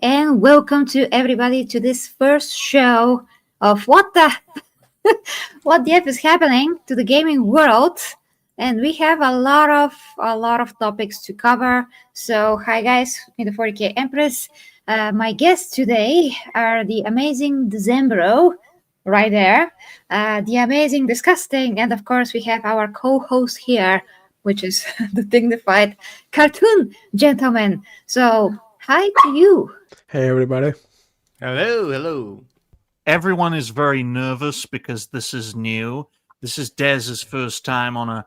and welcome to everybody to this first show of what the F is happening to the gaming world. And we have a lot of topics to cover. So hi guys, me the 40k Empress. My guests today are the amazing Decembero, right there, the amazing Disgusting, and of course we have our co-host here, which is the dignified cartoon gentleman. So hi to you. Hey, everybody. Hello. Everyone is very nervous because this is new. This is Dez's first time on a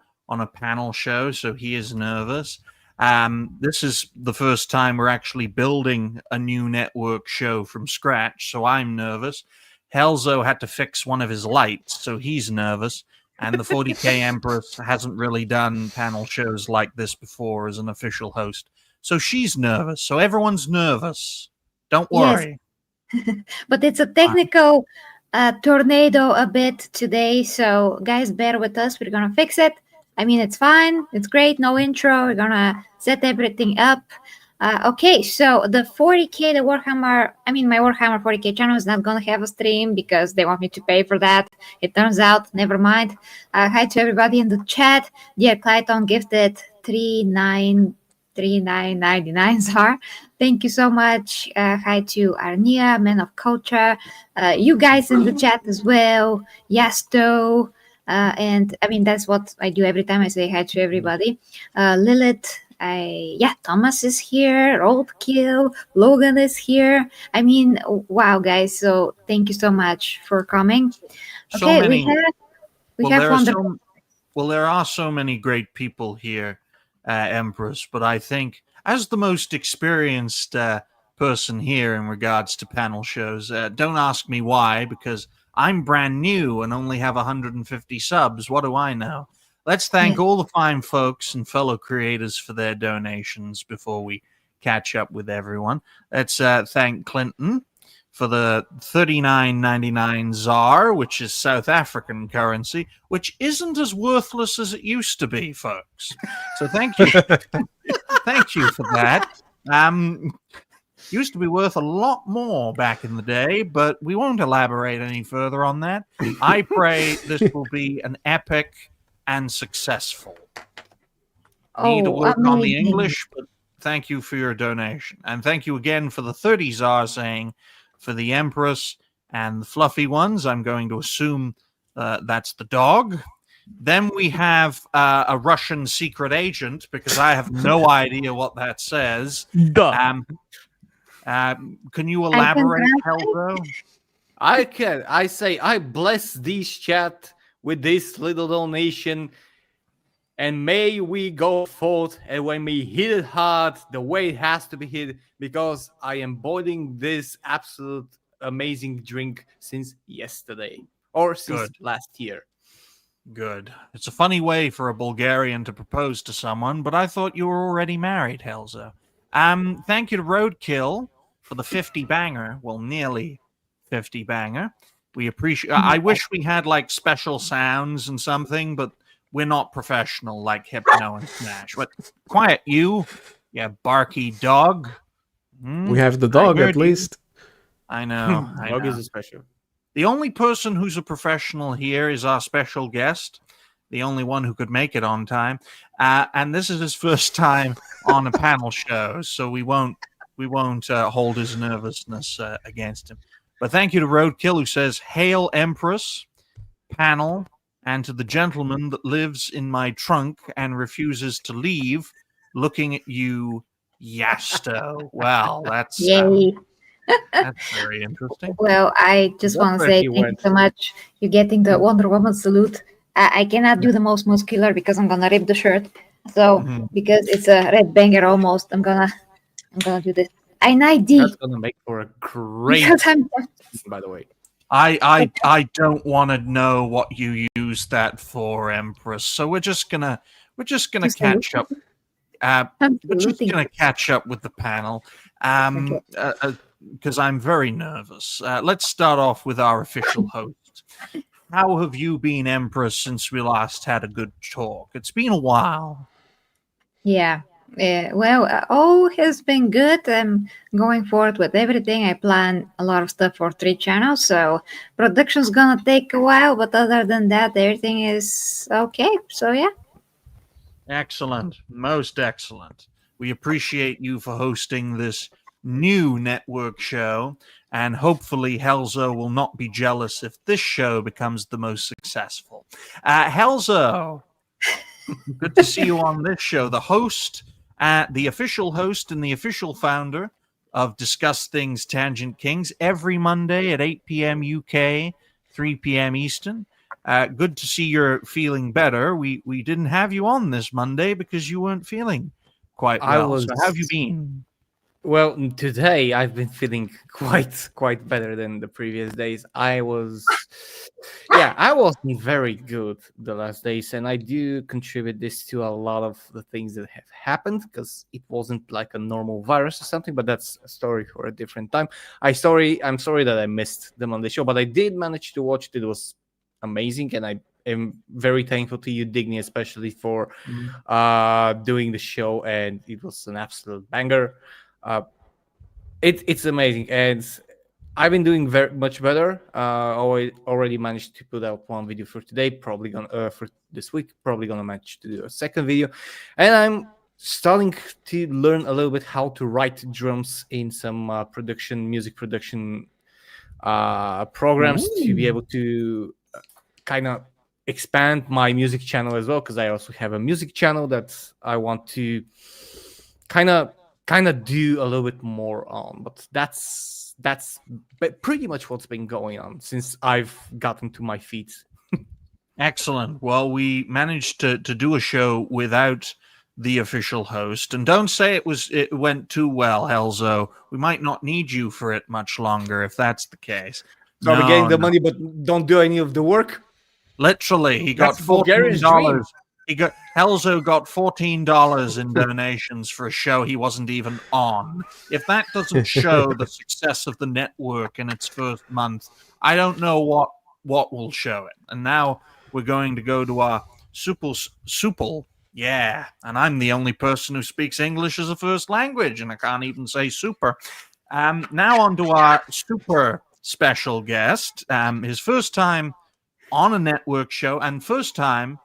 panel show, so he is nervous. This is the first time we're actually building a new network show from scratch, so I'm nervous. Helzo had to fix one of his lights, so he's nervous. And the 40k Empress hasn't really done panel shows like this before as an official host, so she's nervous. So everyone's nervous. Don't worry. Yes. But it's a technical tornado a bit today, so guys, bear with us. We're gonna fix it. I mean, it's fine. It's great. No intro. We're gonna set everything up. Okay, so the 40k, my Warhammer 40k channel is not gonna have a stream because they want me to pay for that. It turns out, never mind. Hi to everybody in the chat. Dear Clayton gifted 3999 Zar. Thank you so much. Hi to Arnia, Man of Culture. You guys in the chat as well. Yasto. And I mean, that's what I do every time I say hi to everybody. Lilith. Thomas is here. Roadkill. Logan is here. I mean, wow, guys. So thank you so much for coming. Okay, we have wonderful. There are so many great people here, Empress, but I think as the most experienced person here in regards to panel shows, don't ask me why, because I'm brand new and only have 150 subs. What do I know? Let's thank all the fine folks and fellow creators for their donations before we catch up with everyone. Let's thank Clinton for the 39.99 ZAR, which is South African currency, which isn't as worthless as it used to be, folks. So thank you. Thank you for that. Used to be worth a lot more back in the day, but we won't elaborate any further on that. I pray this will be an epic and successful. Need to work on the English, but thank you for your donation. And thank you again for the 30 ZAR saying for the Empress and the fluffy ones. I'm going to assume that's the dog. Then we have a Russian secret agent, because I have no idea what that says. Can you elaborate, Helzo? I can. I say I bless this chat with this little donation, and may we go forth and when we hit it hard the way it has to be hit, because I am boiling this absolute amazing drink since yesterday or since last year. Good. It's a funny way for a Bulgarian to propose to someone, but I thought you were already married, Helzo. Thank you to Roadkill for the 50 banger. Well, nearly 50 banger. We appreciate. I wish we had like special sounds and something, but we're not professional like Hypno and Smash. But quiet, you barky dog. We have the dog at least. I know. Dog is a special. The only person who's a professional here is our special guest, the only one who could make it on time. And this is his first time on a panel show, so we won't hold his nervousness against him. But thank you to Roadkill, who says, "Hail Empress, panel, and to the gentleman that lives in my trunk and refuses to leave, looking at you, Yasto." Well, that's very interesting. Well, I just want to say thank you so much. You're getting the Wonder Woman salute. I cannot do the most muscular because I'm gonna rip the shirt. So because it's a red banger almost, I'm gonna do this. That's gonna make for a great. By the way, I don't want to know what you use that for, Empress. So we're just gonna catch up. We're just gonna catch up with the panel. Because I'm very nervous. Let's start off with our official host. How have you been, Empress, since we last had a good talk? It's been a while. Yeah, Well, all has been good. I'm going forward with everything. I plan a lot of stuff for 3 channels, so production's gonna take a while, but other than that, everything is okay. So yeah. Excellent. Most excellent. We appreciate you for hosting this new network show, and hopefully Helzo will not be jealous if this show becomes the most successful. Helzo, good to see you on this show. The official host and the official founder of Discuss Things Tangent Kings every Monday at 8 p.m. UK, 3 p.m. Eastern. Good to see you're feeling better. We didn't have you on this Monday because you weren't feeling quite I well. was So how have you been? Well, today I've been feeling quite better than the previous days. I wasn't very good the last days, and I do contribute this to a lot of the things that have happened because it wasn't like a normal virus or something. But that's a story for a different time. I'm sorry that I missed the Monday show, but I did manage to watch it. It was amazing, and I am very thankful to you, Digny, especially for doing the show, and it was an absolute banger. Uh, it's amazing, and I've been doing very much better. Already managed to put out one video for today. Probably gonna for this week. Probably gonna manage to do a second video, and I'm starting to learn a little bit how to write drums in some music production programs to be able to kind of expand my music channel as well, because I also have a music channel that I want to kind of do a little bit more on. But that's pretty much what's been going on since I've gotten to my feet. Excellent. Well, we managed to do a show without the official host, and don't say it went too well, Helzo. We might not need you for it much longer if that's the case. So we're getting the money, but don't do any of the work. Literally, he got $14. Helzo got $14 in donations for a show he wasn't even on. If that doesn't show the success of the network in its first month, I don't know what will show it. And now we're going to go to our supple. Yeah, and I'm the only person who speaks English as a first language, and I can't even say super. Now on to our super special guest. His first time on a network show and first time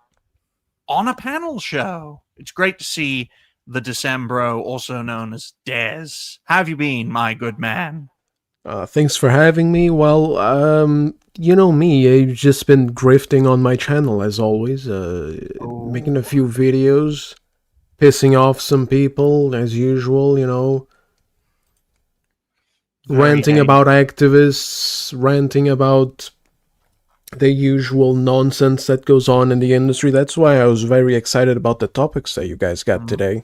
on a panel show. It's great to see the Decembro, also known as Des. How have you been, my good man? Thanks for having me. Well, you know me, I've just been grifting on my channel as always, making a few videos, pissing off some people as usual, you know. Ranting about activists, ranting about the usual nonsense that goes on in the industry. That's why I was very excited about the topics that you guys got today.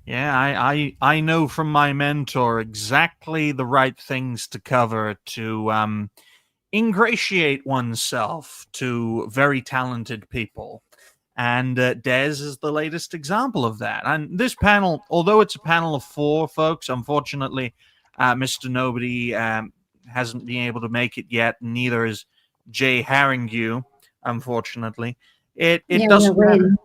Yeah, I know from my mentor exactly the right things to cover to ingratiate oneself to very talented people. And Des is the latest example of that. And this panel, although it's a panel of 4 folks, unfortunately, Mr. Nobody hasn't been able to make it yet, and neither is Jay Haringue, unfortunately. It doesn't matter.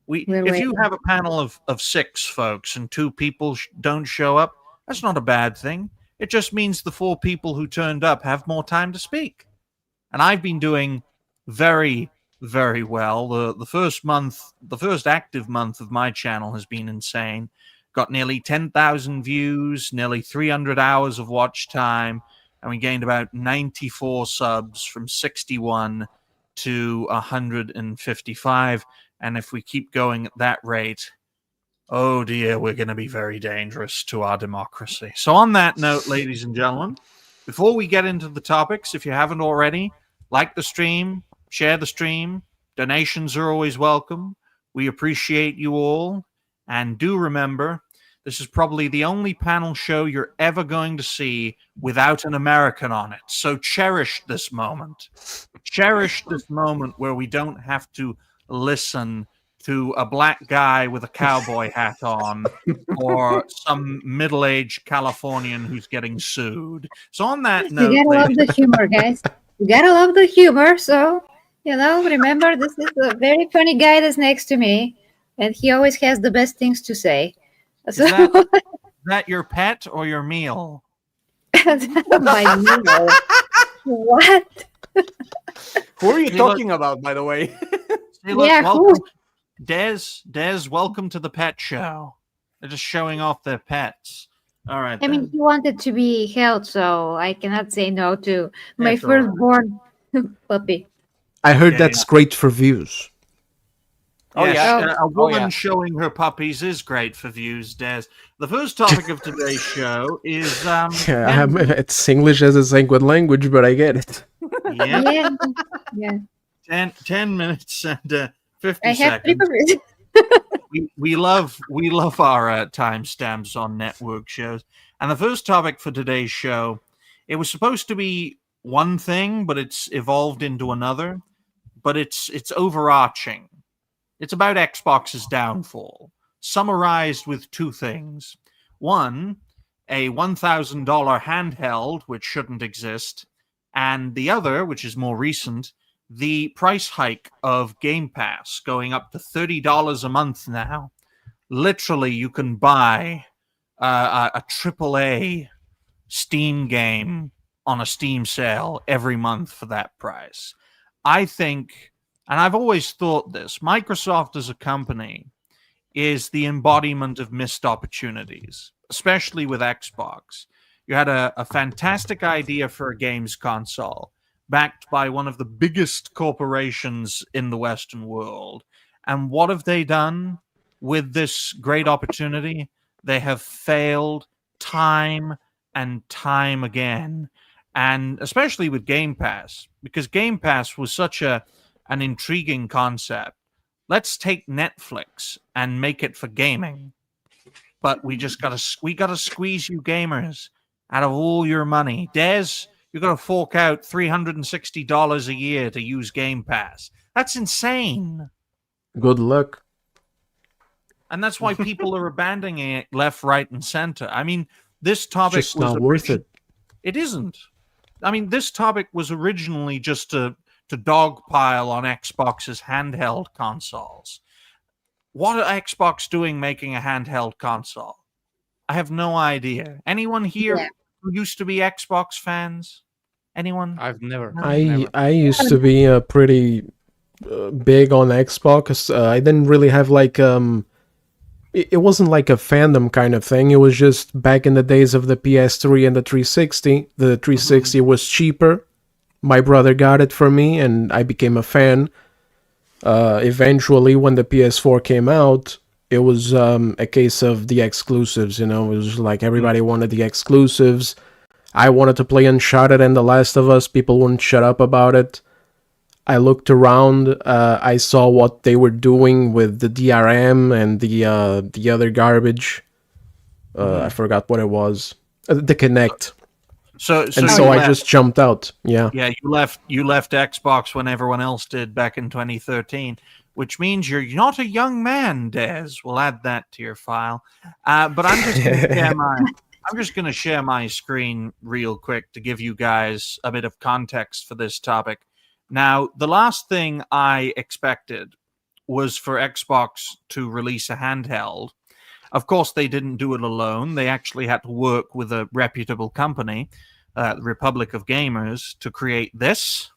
If you have a panel of 6 folks and 2 people don't show up, that's not a bad thing. It just means the 4 people who turned up have more time to speak. And I've been doing very, very well. The first active month of my channel has been insane. Got nearly 10,000 views, nearly 300 hours of watch time, and we gained about 94 subs from 61 to 155. And if we keep going at that rate, oh dear, we're going to be very dangerous to our democracy. So on that note, ladies and gentlemen, before we get into the topics, if you haven't already, like the stream, share the stream. Donations are always welcome. We appreciate you all. And do remember, this is probably the only panel show you're ever going to see without an American on it. So cherish this moment. Cherish this moment where we don't have to listen to a black guy with a cowboy hat on or some middle-aged Californian who's getting sued. So on that note... You gotta love the humor, guys. You gotta love the humor. So, remember, this is a very funny guy that's next to me. and he always has the best things to say. Is So that your pet or your meal? my meal. What? Who are you See, look- talking about, by the way? See, look, Yeah, welcome, who? Des, welcome to the pet show. They're just showing off their pets. All right, I mean, then. he wanted to be held, so I cannot say no to my That's all right. firstborn puppy. I heard Yeah, that's great for views. Oh, Yes, yeah. Oh, a woman yeah. showing her puppies is great for views, Des. The first topic of today's show is Yeah, it's English as a second language, but I get it. yeah, yeah, yeah. 10 minutes and 50 I have 3 seconds. puppies. We love our timestamps on network shows. And the first topic for today's show, it was supposed to be one thing, but it's evolved into another. But it's overarching. It's about Xbox's downfall, summarized with 2 things. One, a $1,000 handheld, which shouldn't exist, and the other, which is more recent, the price hike of Game Pass going up to $30 a month now. Literally, you can buy a AAA Steam game on a Steam sale every month for that price. I think, and I've always thought this, Microsoft as a company is the embodiment of missed opportunities, especially with Xbox. You had a fantastic idea for a games console backed by one of the biggest corporations in the Western world. And what have they done with this great opportunity? They have failed time and time again. And especially with Game Pass, because Game Pass was such an intriguing concept. Let's take Netflix and make it for gaming. But we gotta squeeze you gamers out of all your money. Des, you're gonna fork out $360 a year to use Game Pass. That's insane. Good luck. And that's why people are abandoning it left, right, and center. I mean, this It's topic just was not worth it. It isn't. I mean, this topic was originally just to dogpile on Xbox's handheld consoles. What are Xbox doing making a handheld console? I have no idea. Anyone here Yeah. who used to be Xbox fans? Anyone? I've never. I used to be pretty big on Xbox. I didn't really have like it wasn't like a fandom kind of thing. It was just back in the days of the PS3 and the 360. The 360 was cheaper. My brother got it for me, and I became a fan. Eventually, when the PS4 came out, it was a case of the exclusives. You know, it was like everybody wanted the exclusives. I wanted to play Uncharted and The Last of Us. People wouldn't shut up about it. I looked around. I saw what they were doing with the DRM and the other garbage. I forgot what it was. The Kinect. So And you so I left- just jumped out. Yeah. Yeah, you left Xbox when everyone else did back in 2013, which means you're not a young man, Des. We'll add that to your file. But I'm just going to share my screen real quick to give you guys a bit of context for this topic. Now, the last thing I expected was for Xbox to release a handheld. Of course, they didn't do it alone. They actually had to work with a reputable company, the Republic of Gamers, to create this.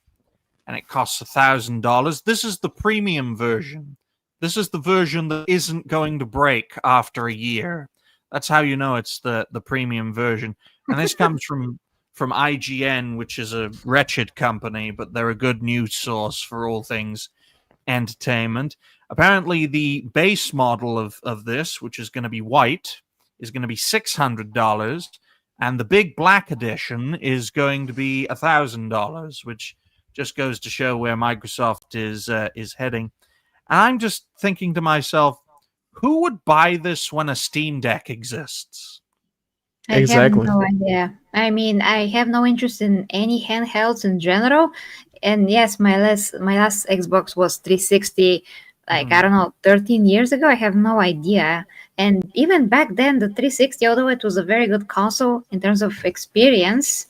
And it costs $1,000. This is the premium version. This is the version that isn't going to break after a year. That's how you know it's the premium version. And this comes from IGN, which is a wretched company, but they're a good news source for all things entertainment. Apparently, the base model of this, which is going to be white, is going to be $600, and the big black edition is going to be $1,000, which just goes to show where Microsoft is heading. And I'm just thinking to myself, who would buy this when a Steam Deck exists? Exactly. I have no idea. I mean, I have no interest in any handhelds in general. And yes, my last Xbox was 360, like I don't know, 13 years ago. I have no idea. And even back then, the 360, although it was a very good console in terms of experience,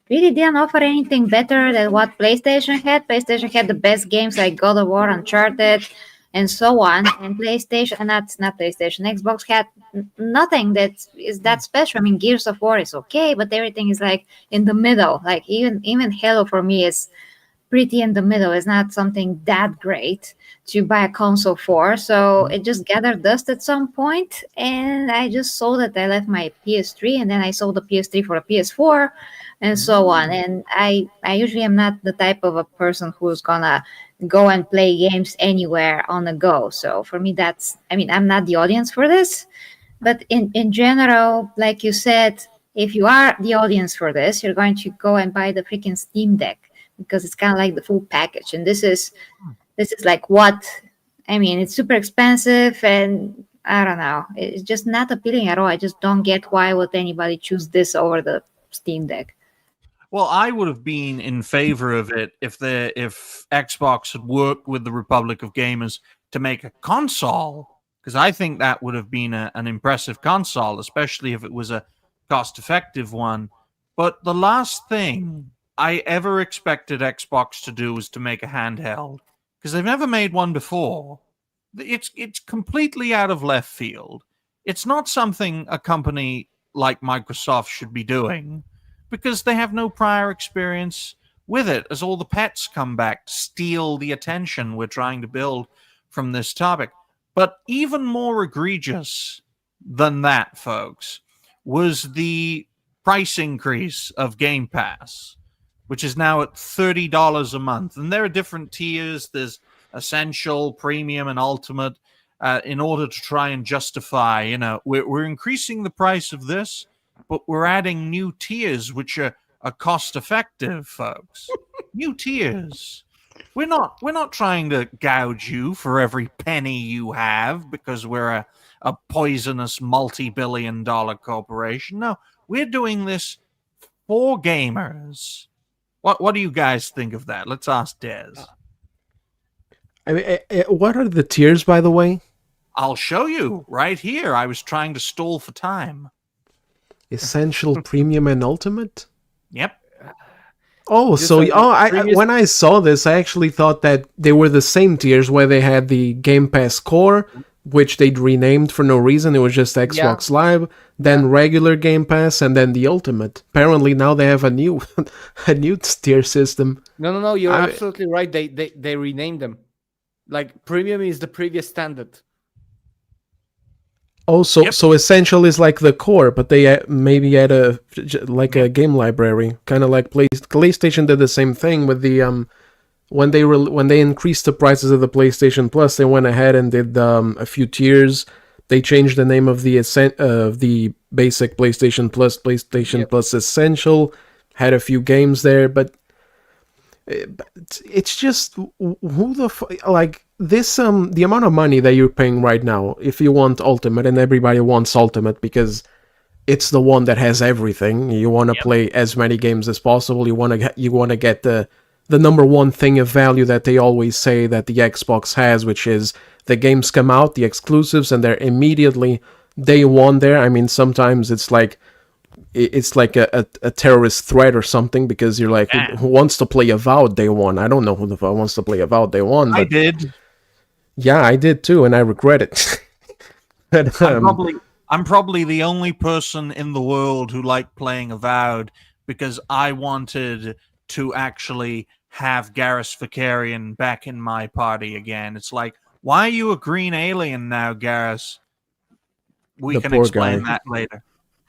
really didn't offer anything better than what PlayStation had. PlayStation had the best games like God of War, Uncharted, and so on. And PlayStation, not PlayStation, Xbox had nothing that is that special. I mean, Gears of War is okay, but everything is like in the middle. Like even Halo for me is pretty in the middle. It's not something that great to buy a console for. So it just gathered dust at some point, and I just sold it. I left my PS3, and then I sold the PS3 for a PS4, and so on. And I usually am not the type of a person who's gonna go and play games anywhere on the go. So for me, that's, I mean, I'm not the audience for this. But in general, like you said, if you are the audience for this, you're going to go and buy the freaking Steam Deck because it's kind of like the full package. And this is like what, I mean, it's super expensive, and I don't know, it's just not appealing at all. I just don't get why would anybody choose this over the Steam Deck. Well, I would have been in favor of it if Xbox had worked with the Republic of Gamers to make a console, because I think that would have been an impressive console, especially if it was a cost-effective one. But the last thing I ever expected Xbox to do was to make a handheld, because they've never made one before. It's completely out of left field. It's not something a company like Microsoft should be doing, because they have no prior experience with it, as all the pets come back to steal the attention we're trying to build from this topic. But even more egregious than that, folks, was the price increase of Game Pass, which is now at $30 a month. And there are different tiers. There's Essential, Premium, and Ultimate, in order to try and justify, we're increasing the price of this, but we're adding new tiers which are cost-effective, folks. New tiers. We're not trying to gouge you for every penny you have because we're a poisonous multi-billion-dollar corporation. No, we're doing this for gamers. What do you guys think of that? Let's ask Des. I mean, what are the tiers, by the way? I'll show you right here. I was trying to stall for time. Essential, Premium, and Ultimate? Yep. Oh, Just so like when I saw this, I actually thought that they were the same tiers where they had the Game Pass Core, which they'd renamed for no reason. It was just Xbox Live, then regular Game Pass, and then the Ultimate. Apparently now they have a new a new tier system. No. You're absolutely right. They renamed them. Like Premium is the previous standard. Oh, so Essential is like the core, but they maybe add a game library, kind of like PlayStation did the same thing with the when they increased the prices of the PlayStation Plus, they went ahead and did a few tiers. They changed the name of the basic PlayStation Plus, PlayStation Plus Essential, had a few games there, but it's just who the like this the amount of money that you're paying right now if you want Ultimate, and everybody wants Ultimate because it's the one that has everything. You want to play as many games as possible. You want to get the number one thing of value that they always say that the Xbox has, which is the games come out, the exclusives, and they're immediately day one there. I mean, sometimes it's like a terrorist threat or something, because you're like, who wants to play Avowed day one? I don't know who the fuck wants to play Avowed day one. But I did. Yeah, I did too, and I regret it. But, I'm probably the only person in the world who liked playing Avowed, because I wanted to actually have Garrus Vakarian back in my party again. It's like, why are you a green alien now, Garrus? We can explain that later.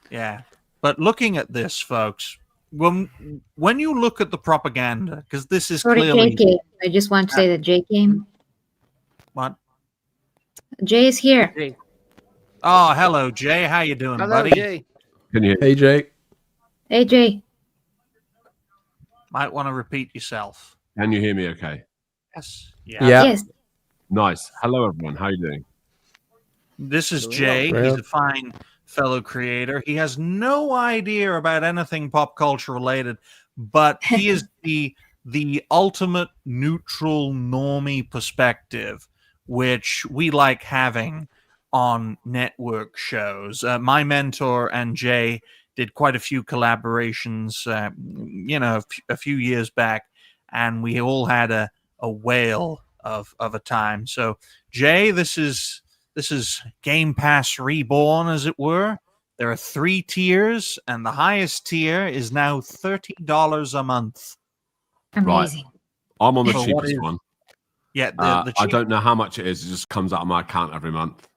Yeah. But looking at this, folks, when you look at the propaganda, because this is clearly... Jay came. I just want to say that Jay came. What? Jay is here. Jay. Oh, hello, Jay. How you doing, buddy? Jay. Hey, Jay. Hey, Jay. Might want to repeat yourself. Can you hear me okay? Yes. Yeah. Yes. Nice. Hello, everyone. How are you doing? This is Jay. well. He's a fine fellow creator. He has no idea about anything pop culture related, but he is the ultimate neutral normie perspective, which we like having on network shows. My mentor and Jay did quite a few collaborations, a few years back, and we all had a whale of a time. So, Jay, this is Game Pass Reborn, as it were. There are 3 tiers, and the highest tier is now $30 a month. Amazing. I'm on the So what cheapest is- one. Yeah, I don't know how much it is. It just comes out of my account every month.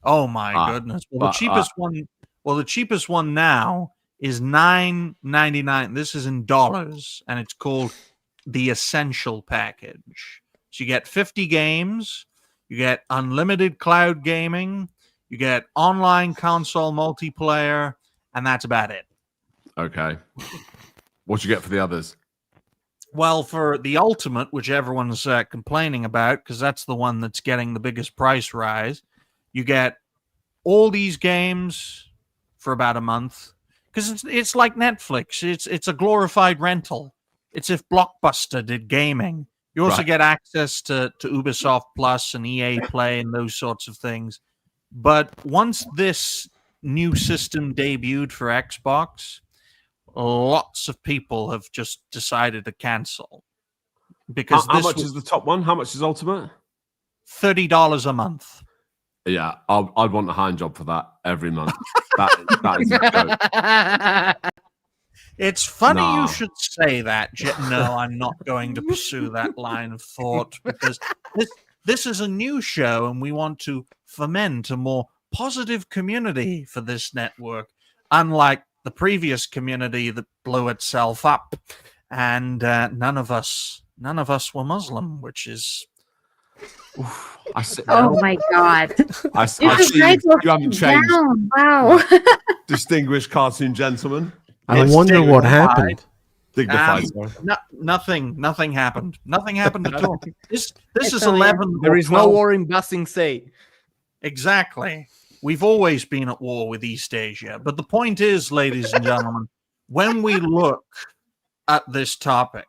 Oh my goodness! Well, the cheapest one now is $9.99. This is in dollars, and it's called the Essential Package. So you get 50 games, you get unlimited cloud gaming, you get online console multiplayer, and that's about it. Okay. What do you get for the others? Well, for the Ultimate, which everyone's complaining about, because that's the one that's getting the biggest price rise, you get all these games for about a month. Because it's like Netflix. It's a glorified rental. It's if Blockbuster did gaming. You also get access to Ubisoft Plus and EA Play and those sorts of things. But once this new system debuted for Xbox, lots of people have just decided to cancel. Because How much is the top one? How much is Ultimate? $30 a month. Yeah, I'd want a hand job for that every month. that is a joke. It's funny Nah. you should say that. No, I'm not going to pursue that line of thought because this is a new show and we want to foment a more positive community for this network, unlike the previous community that blew itself up. And none of us were Muslim, which is... Oh my God! I You see should write you haven't those changed, down. Wow. distinguished cartoon gentleman. I It's wonder what dignified. happened. Dignified. sorry. Nothing happened. Nothing happened at all. This is all, yeah. 11. There or is no 12 war in Basing Say. Exactly. We've always been at war with East Asia. But the point is, ladies and gentlemen, when we look at this topic,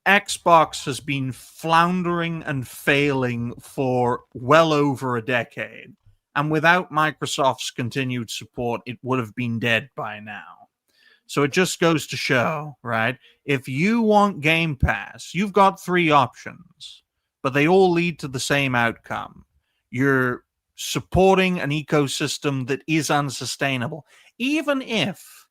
Xbox has been floundering and failing for well over a decade. And without Microsoft's continued support, it would have been dead by now. So it just goes to show, right? If you want Game Pass, you've got 3 options, but they all lead to the same outcome. You're supporting an ecosystem that is unsustainable. Even if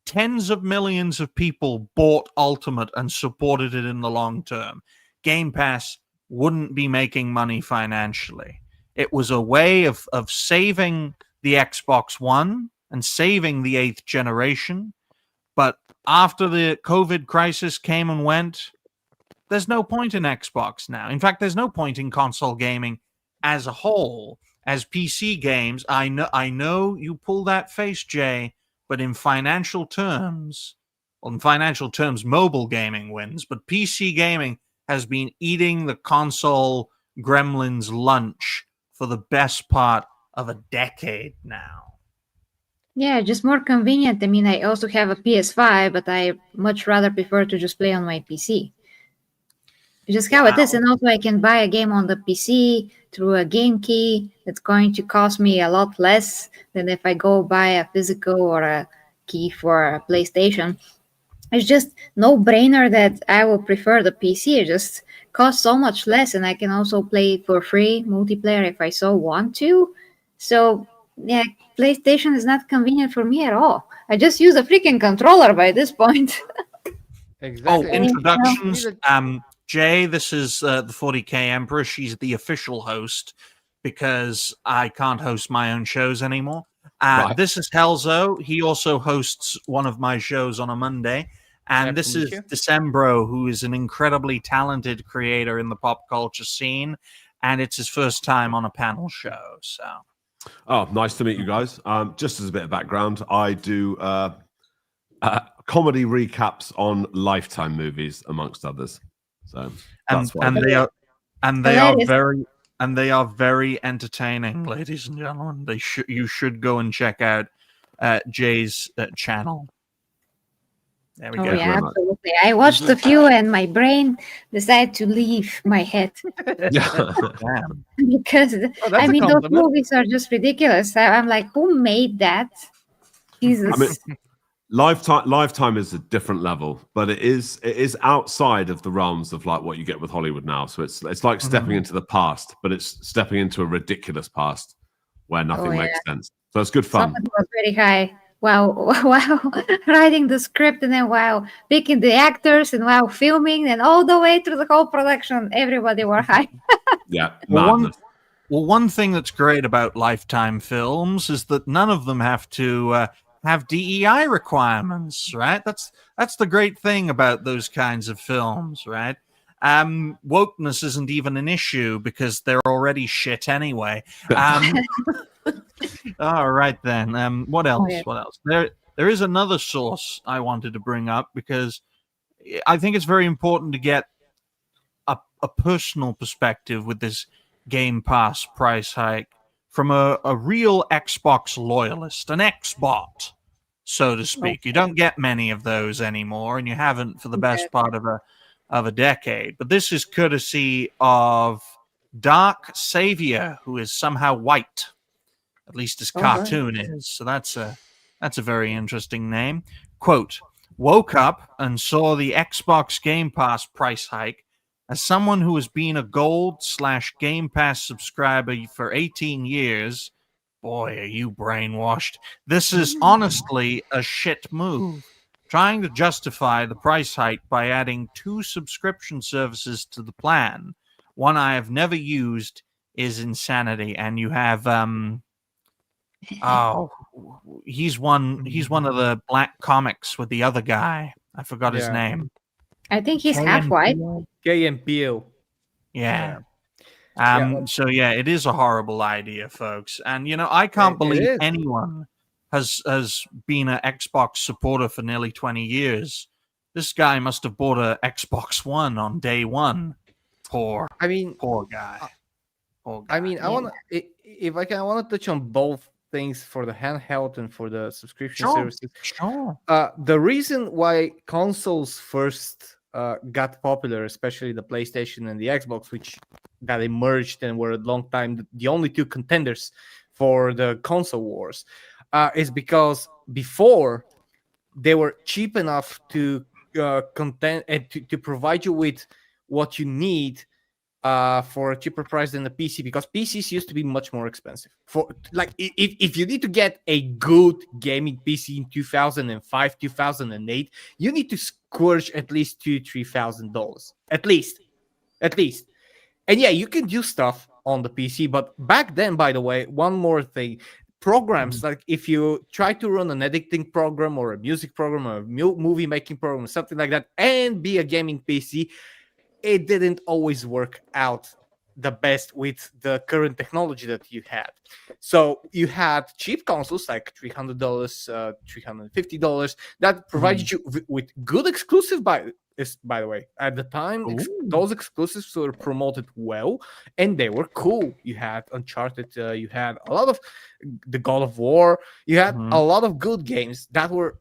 tens of millions of people bought Ultimate and supported it in the long term, Game Pass wouldn't be making money financially. It was a way of saving the Xbox One and saving the 8th generation. But after the COVID crisis came and went, there's no point in Xbox now. In fact, there's no point in console gaming as a whole. As PC games, I know you pull that face, Jay, but in financial terms, mobile gaming wins. But PC gaming has been eating the console gremlins lunch for the best part of a decade now. Yeah, just more convenient. I mean, I also have a PS5, but I much rather prefer to just play on my PC. Just how it is, and also I can buy a game on the PC through a game key. It's going to cost me a lot less than if I go buy a physical or a key for a PlayStation. It's just no brainer that I will prefer the PC. It just costs so much less, and I can also play for free multiplayer if I so want to. So yeah, PlayStation is not convenient for me at all. I just use a freaking controller by this point. Exactly. Oh, introductions. Jay, this is the 40K Empress. She's the official host because I can't host my own shows anymore. Right. This is Helzo. He also hosts one of my shows on a Monday. And this is Decembro, who is an incredibly talented creator in the pop culture scene. And it's his first time on a panel show. So, Oh, nice to meet you guys. Just as a bit of background, I do comedy recaps on Lifetime movies, amongst others. So that's why they are very entertaining, ladies and gentlemen. You should go and check out Jay's channel. There we go. Yeah, absolutely. I watched a few and my brain decided to leave my head. Yeah. Because, I mean, those movies are just ridiculous. I'm like, who made that? Jesus. Lifetime is a different level, but it is outside of the realms of like what you get with Hollywood now. So it's like stepping into the past, but it's stepping into a ridiculous past where nothing makes sense. So it's good fun. Somebody was very high. Wow, wow, writing the script and then wow, picking the actors and wow, filming and all the way through the whole production, everybody were high. Yeah, Well, madness. one thing that's great about Lifetime films is that none of them have to have DEI requirements, right? That's the great thing about those kinds of films, right? Wokeness isn't even an issue because they're already shit anyway. All right then. What else? yeah. What else? There is another source I wanted to bring up because I think it's very important to get a personal perspective with this Game Pass price hike from a real Xbox loyalist, an Xbot, so to speak. You don't get many of those anymore, and you haven't for the best part of a decade. But this is courtesy of Dark Savior, who is somehow white. At least his cartoon is. So that's a very interesting name. Quote, woke up and saw the Xbox Game Pass price hike. As someone who has been a Gold/Game Pass subscriber for 18 years, boy, are you brainwashed. This is honestly a shit move. Trying to justify the price hike by adding 2 subscription services to the plan, one I have never used, is insanity. And you have he's one of the black comics with the other guy. I forgot his name. I think he's half white. KMPO. Yeah. So yeah, it is a horrible idea, folks. And I can't believe anyone has been an Xbox supporter for nearly 20 years. This guy must have bought a Xbox One on day one. Poor guy. Poor guy. I mean, I want to touch on both things for the handheld and for the subscription services. Sure. The reason why consoles first got popular, especially the PlayStation and the Xbox, which got emerged and were a long time the only 2 contenders for the console wars, is because before they were cheap enough to content and to provide you with what you need for a cheaper price than the PC, because PCs used to be much more expensive. For like, if you need to get a good gaming PC in 2005, 2008, you need to scourge at least $2,000-$3,000, at least. And yeah, you can do stuff on the PC, but back then, by the way, one more thing. Programs, like if you try to run an editing program or a music program or a movie making program or something like that and be a gaming PC, it didn't always work out the best with the current technology that you had. So you had cheap consoles like $300, $350 that provided you with good exclusive by the way. At the time, those exclusives were promoted well and they were cool. You had Uncharted, you had a lot of the God of War, you had a lot of good games that were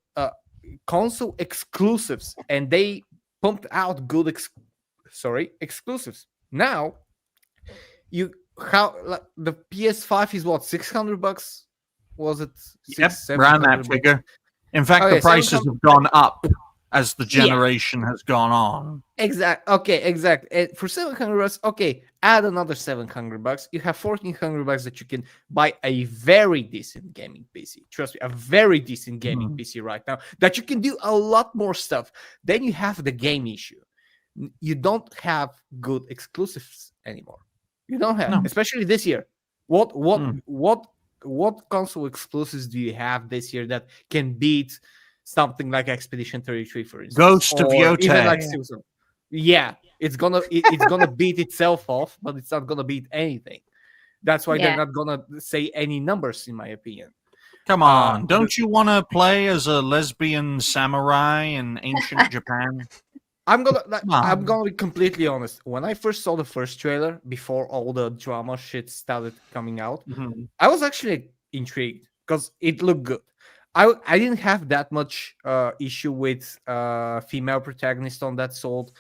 console exclusives, and they pumped out good exclusives. Now the PS5 is what, $600? Was it? Yep, around that figure. In fact, the prices have gone up as the generation has gone on. Exactly. For $700, okay, add another $700. You have $1,400 that you can buy a very decent gaming PC. Trust me, a very decent gaming PC right now that you can do a lot more stuff. Then you have the game issue. You don't have good exclusives anymore. You don't have, especially this year. What console exclusives do you have this year that can beat something like Expedition 33, for instance? Ghost of Yotei. Even like yeah, it's gonna beat itself off, but it's not gonna beat anything. That's why they're not gonna say any numbers, in my opinion. Come on, don't you want to play as a lesbian samurai in ancient Japan? I'm gonna be completely honest. When I first saw the first trailer, before all the drama shit started coming out, I was actually intrigued because it looked good. I didn't have that much issue with female protagonist on that sort.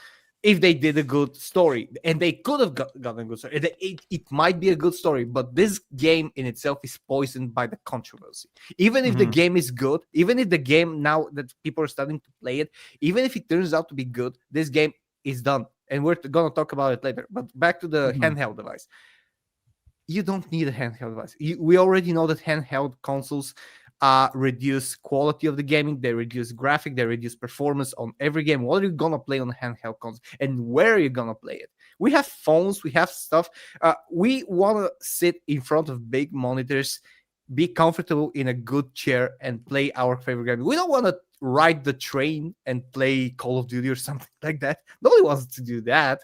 if they did a good story, and they could have gotten a good story. It might be a good story, but this game in itself is poisoned by the controversy. Even if the game is good, even if the game, now that people are starting to play it, even if it turns out to be good, this game is done, and we're gonna talk about it later. But back to the handheld device. You don't need a handheld device. We already know that handheld consoles reduce quality of the gaming, they reduce graphic, they reduce performance on every game. What are you gonna play on a handheld console, and where are you gonna play it? We have phones, we have stuff. We want to sit in front of big monitors, be comfortable in a good chair, and play our favorite game. We don't want to ride the train and play Call of Duty or something like that. Nobody wants to do that.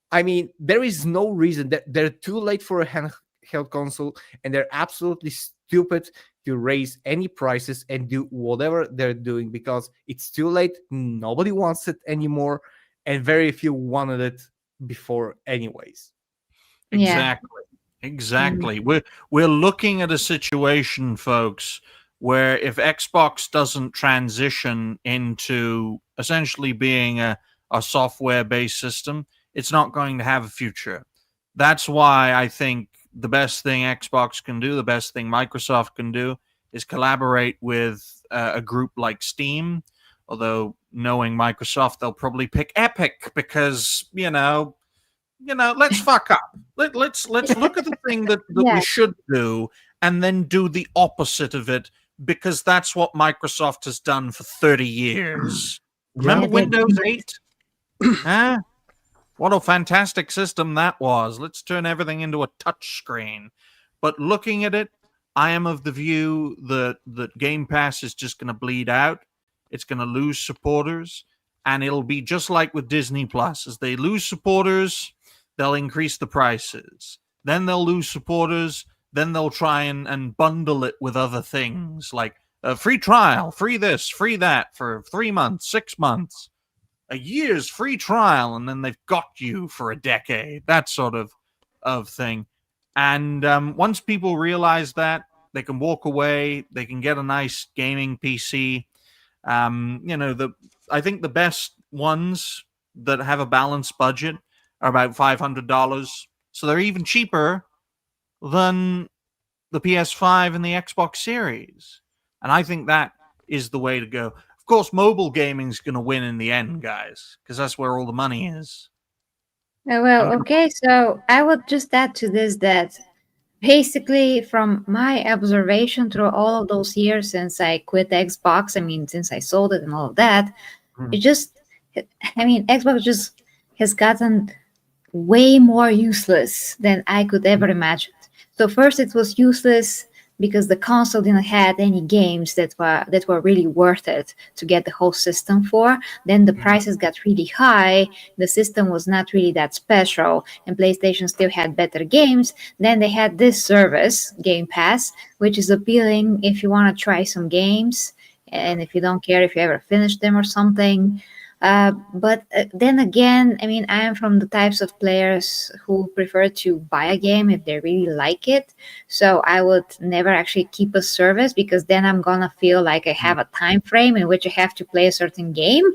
I mean, there is no reason that they're too late for a handheld console, and they're absolutely stupid to raise any prices and do whatever they're doing, because it's too late. Nobody wants it anymore, and very few wanted it before anyways. Yeah. Exactly. We're looking at a situation, folks, where if Xbox doesn't transition into essentially being a software-based system, it's not going to have a future. That's why I think the best thing Xbox can do, the best thing Microsoft can do, is collaborate with a group like Steam. Although, knowing Microsoft, they'll probably pick Epic because let's fuck up. Let's look at the thing that we Yes. should do, and then do the opposite of it, because that's what Microsoft has done for 30 years. Remember Yeah, they- Windows 8? Huh? What a fantastic system that was. Let's turn everything into a touch screen. But looking at it, I am of the view that Game Pass is just going to bleed out. It's going to lose supporters. And it'll be just like with Disney Plus. As they lose supporters, they'll increase the prices. Then they'll lose supporters. Then they'll try and bundle it with other things like a free trial, free this, free that for 3 months, 6 months, a year's free trial, and then they've got you for a decade. That sort of thing. And once people realize that, they can walk away. They can get a nice gaming PC. I think the best ones that have a balanced budget are about $500. So they're even cheaper than the PS5 and the Xbox Series. And I think that is the way to go. Of course, mobile gaming's going to win in the end, guys, because that's where all the money is. Well, okay, so I would just add to this that basically, from my observation through all of those years since I quit Xbox, I mean, since I sold it and all of that, it just, I mean, Xbox just has gotten way more useless than I could ever imagine. So first, it was useless because the console didn't have any games that were really worth it to get the whole system for. Then the prices got really high. The system was not really that special, and PlayStation still had better games. Then they had this service, Game Pass, which is appealing if you want to try some games and if you don't care if you ever finish them or something. But then again, I mean, I am from the types of players who prefer to buy a game if they really like it. So I would never actually keep a service, because then I'm gonna feel like I have a time frame in which I have to play a certain game,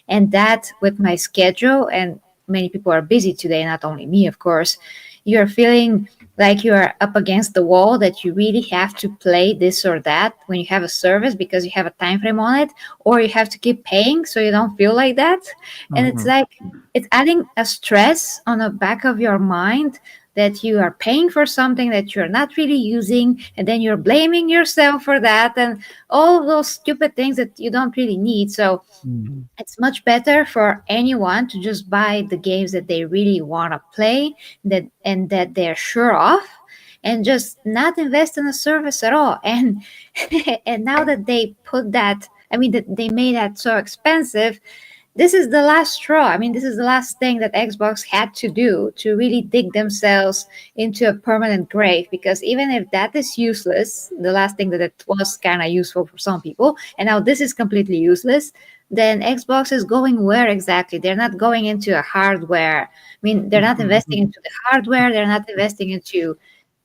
and that with my schedule, and many people are busy today, not only me, of course. You're feeling like you are up against the wall, that you really have to play this or that when you have a service because you have a time frame on it, or you have to keep paying so you don't feel like that. And it's like it's adding a stress on the back of your mind that you are paying for something that you're not really using, and then you're blaming yourself for that, and all of those stupid things that you don't really need. So it's much better for anyone to just buy the games that they really want to play, that they're sure of, and just not invest in a service at all. And and now that they put that, I mean, that they made that so expensive, this is the last straw. I mean, this is the last thing that Xbox had to do to really dig themselves into a permanent grave. Because even if that is useless, the last thing that it was kind of useful for some people, and now this is completely useless, then Xbox is going where exactly? They're not going into a hardware. I mean, they're not investing into the hardware. They're not investing into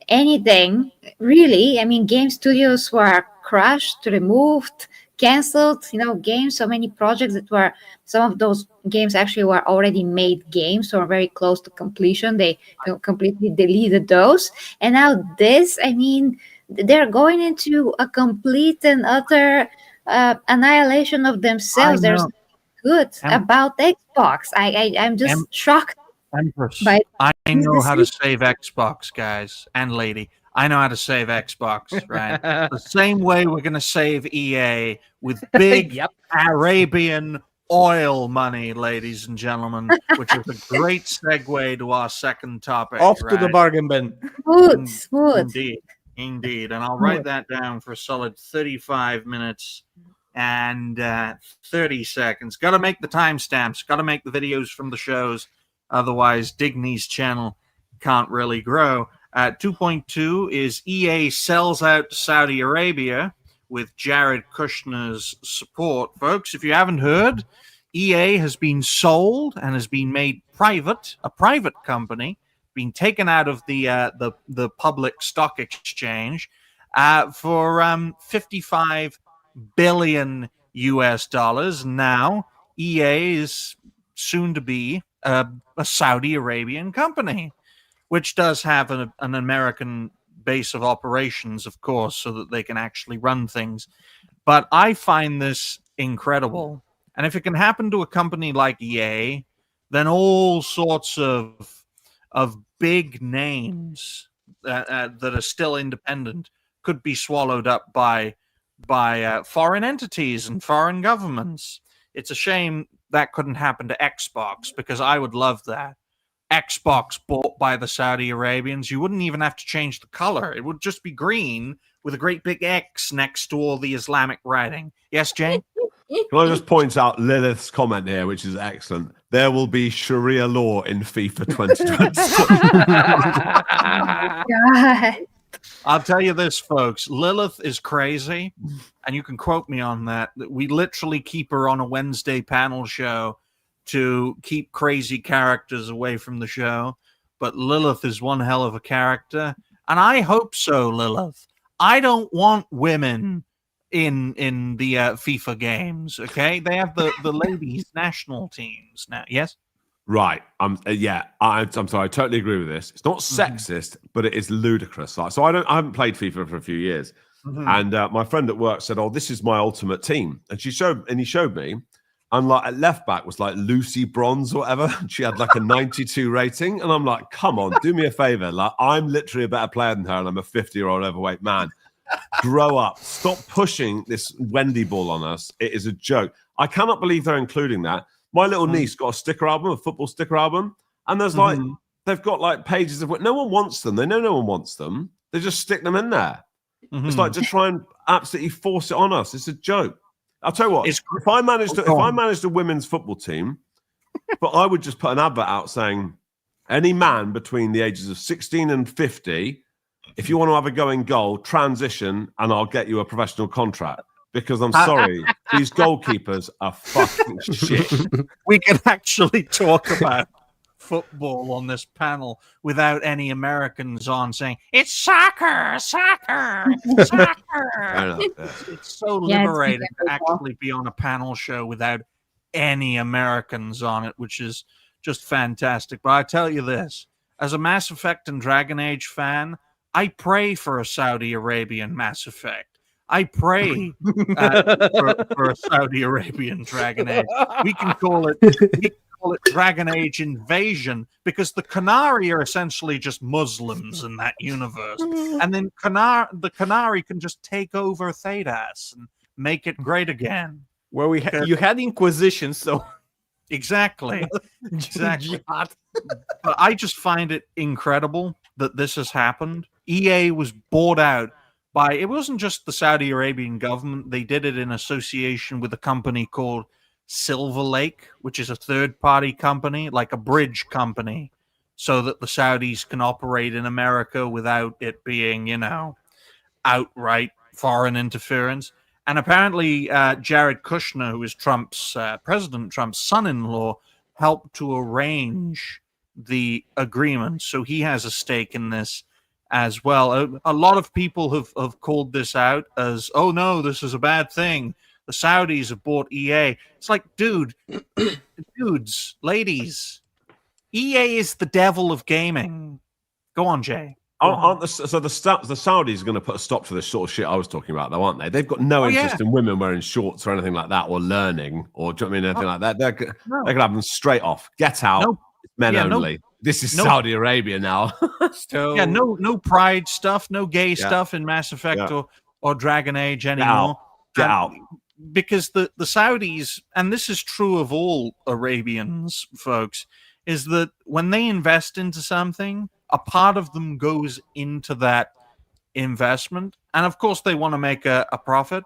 anything really. I mean, game studios were crushed, removed, canceled, games, so many projects that were, some of those games actually were already made games or very close to completion. They completely deleted those. And now this, I mean, they're going into a complete and utter annihilation of I themselves. There's know. nothing good Em- about Xbox. I'm Em- just shocked Empress, by I this know how to decision. save Xbox, guys and lady. I know how to save Xbox, right? The same way we're going to save EA with big Yep. Arabian oil money, ladies and gentlemen, which is a great segue to our second topic. Off to the right? bargain bin. Smooth, In- smooth. Indeed. And I'll write that down for a solid 35 minutes and 30 seconds. Got to make the timestamps, got to make the videos from the shows. Otherwise, Digny's channel can't really grow. 2.2 is EA sells out to Saudi Arabia with Jared Kushner's support. Folks, if you haven't heard, EA has been sold and has been made private, a private company, being taken out of the public stock exchange for 55 billion US dollars. Now EA is soon to be a Saudi Arabian company, which does have an American base of operations, of course, so that they can actually run things. But I find this incredible. And if it can happen to a company like EA, then all sorts of big names that are still independent could be swallowed up by foreign entities and foreign governments. It's a shame that couldn't happen to Xbox, because I would love that. Xbox bought by the Saudi Arabians. You wouldn't even have to change the color. It would just be green with a great big X next to all the Islamic writing. Yes, Jane? Can I just point out Lilith's comment here, which is excellent? There will be Sharia law in FIFA 2020. God. I'll tell you this, folks. Lilith is crazy, and you can quote me on that. We literally keep her on a Wednesday panel show to keep crazy characters away from the show. But Lilith is one hell of a character, and I hope so, Lilith. I don't want women in the FIFA games, okay? They have the ladies' national teams now. Yes? Right. I'm sorry. I totally agree with this. It's not sexist, but it is ludicrous. Like, so I haven't played FIFA for a few years, and my friend at work said, "Oh, this is my ultimate team," and he showed me, and like at left back was like Lucy Bronze or whatever. She had like a 92 rating, and I'm like, "Come on, do me a favor. Like, I'm literally a better player than her, and I'm a 50-year-old overweight man. Grow up. Stop pushing this Wendy ball on us. It is a joke. I cannot believe they're including that." My little niece got a sticker album, a football sticker album, and there's like, they've got like pages of what no one wants them. They know no one wants them. They just stick them in there. It's like to try and absolutely force it on us. It's a joke. I'll tell you what, if I managed a women's football team, but I would just put an advert out saying, any man between the ages of 16 and 50, if you want to have a go in goal, transition, and I'll get you a professional contract. Because I'm sorry, these goalkeepers are fucking shit. We can actually talk about football on this panel without any Americans on saying, "It's soccer, soccer, soccer." It's so liberating to actually be on a panel show without any Americans on it, which is just fantastic. But I tell you this, as a Mass Effect and Dragon Age fan, I pray for a Saudi Arabian Mass Effect. I pray for a Saudi Arabian Dragon Age. We can call it Dragon Age Invasion, because the Qunari are essentially just Muslims in that universe, and then the Qunari can just take over Thedas and make it great again. Where you had Inquisition, so exactly. But I just find it incredible that this has happened. EA was bought out by, it wasn't just the Saudi Arabian government. They did it in association with a company called Silver Lake, which is a third-party company, like a bridge company, so that the Saudis can operate in America without it being, outright foreign interference. And apparently Jared Kushner, who is President Trump's son-in-law, helped to arrange the agreement. So he has a stake in this as well. A lot of people have called this out as, oh no, this is a bad thing. the Saudis have bought EA. It's like, dudes, ladies, EA is the devil of gaming. Go on, Jay. Aren't the Saudis are going to put a stop to this sort of shit I was talking about, though, aren't they? They've got no interest in women wearing shorts or anything like that, or learning, or do you know what I mean, anything like that. They're going to have them straight off. Get out. No, men only. This is Saudi Arabia now. So no pride stuff, no gay stuff in Mass Effect or Dragon Age anymore. Get out. Because the Saudis, and this is true of all Arabians, folks, is that when they invest into something, a part of them goes into that investment. And of course, they want to make a profit,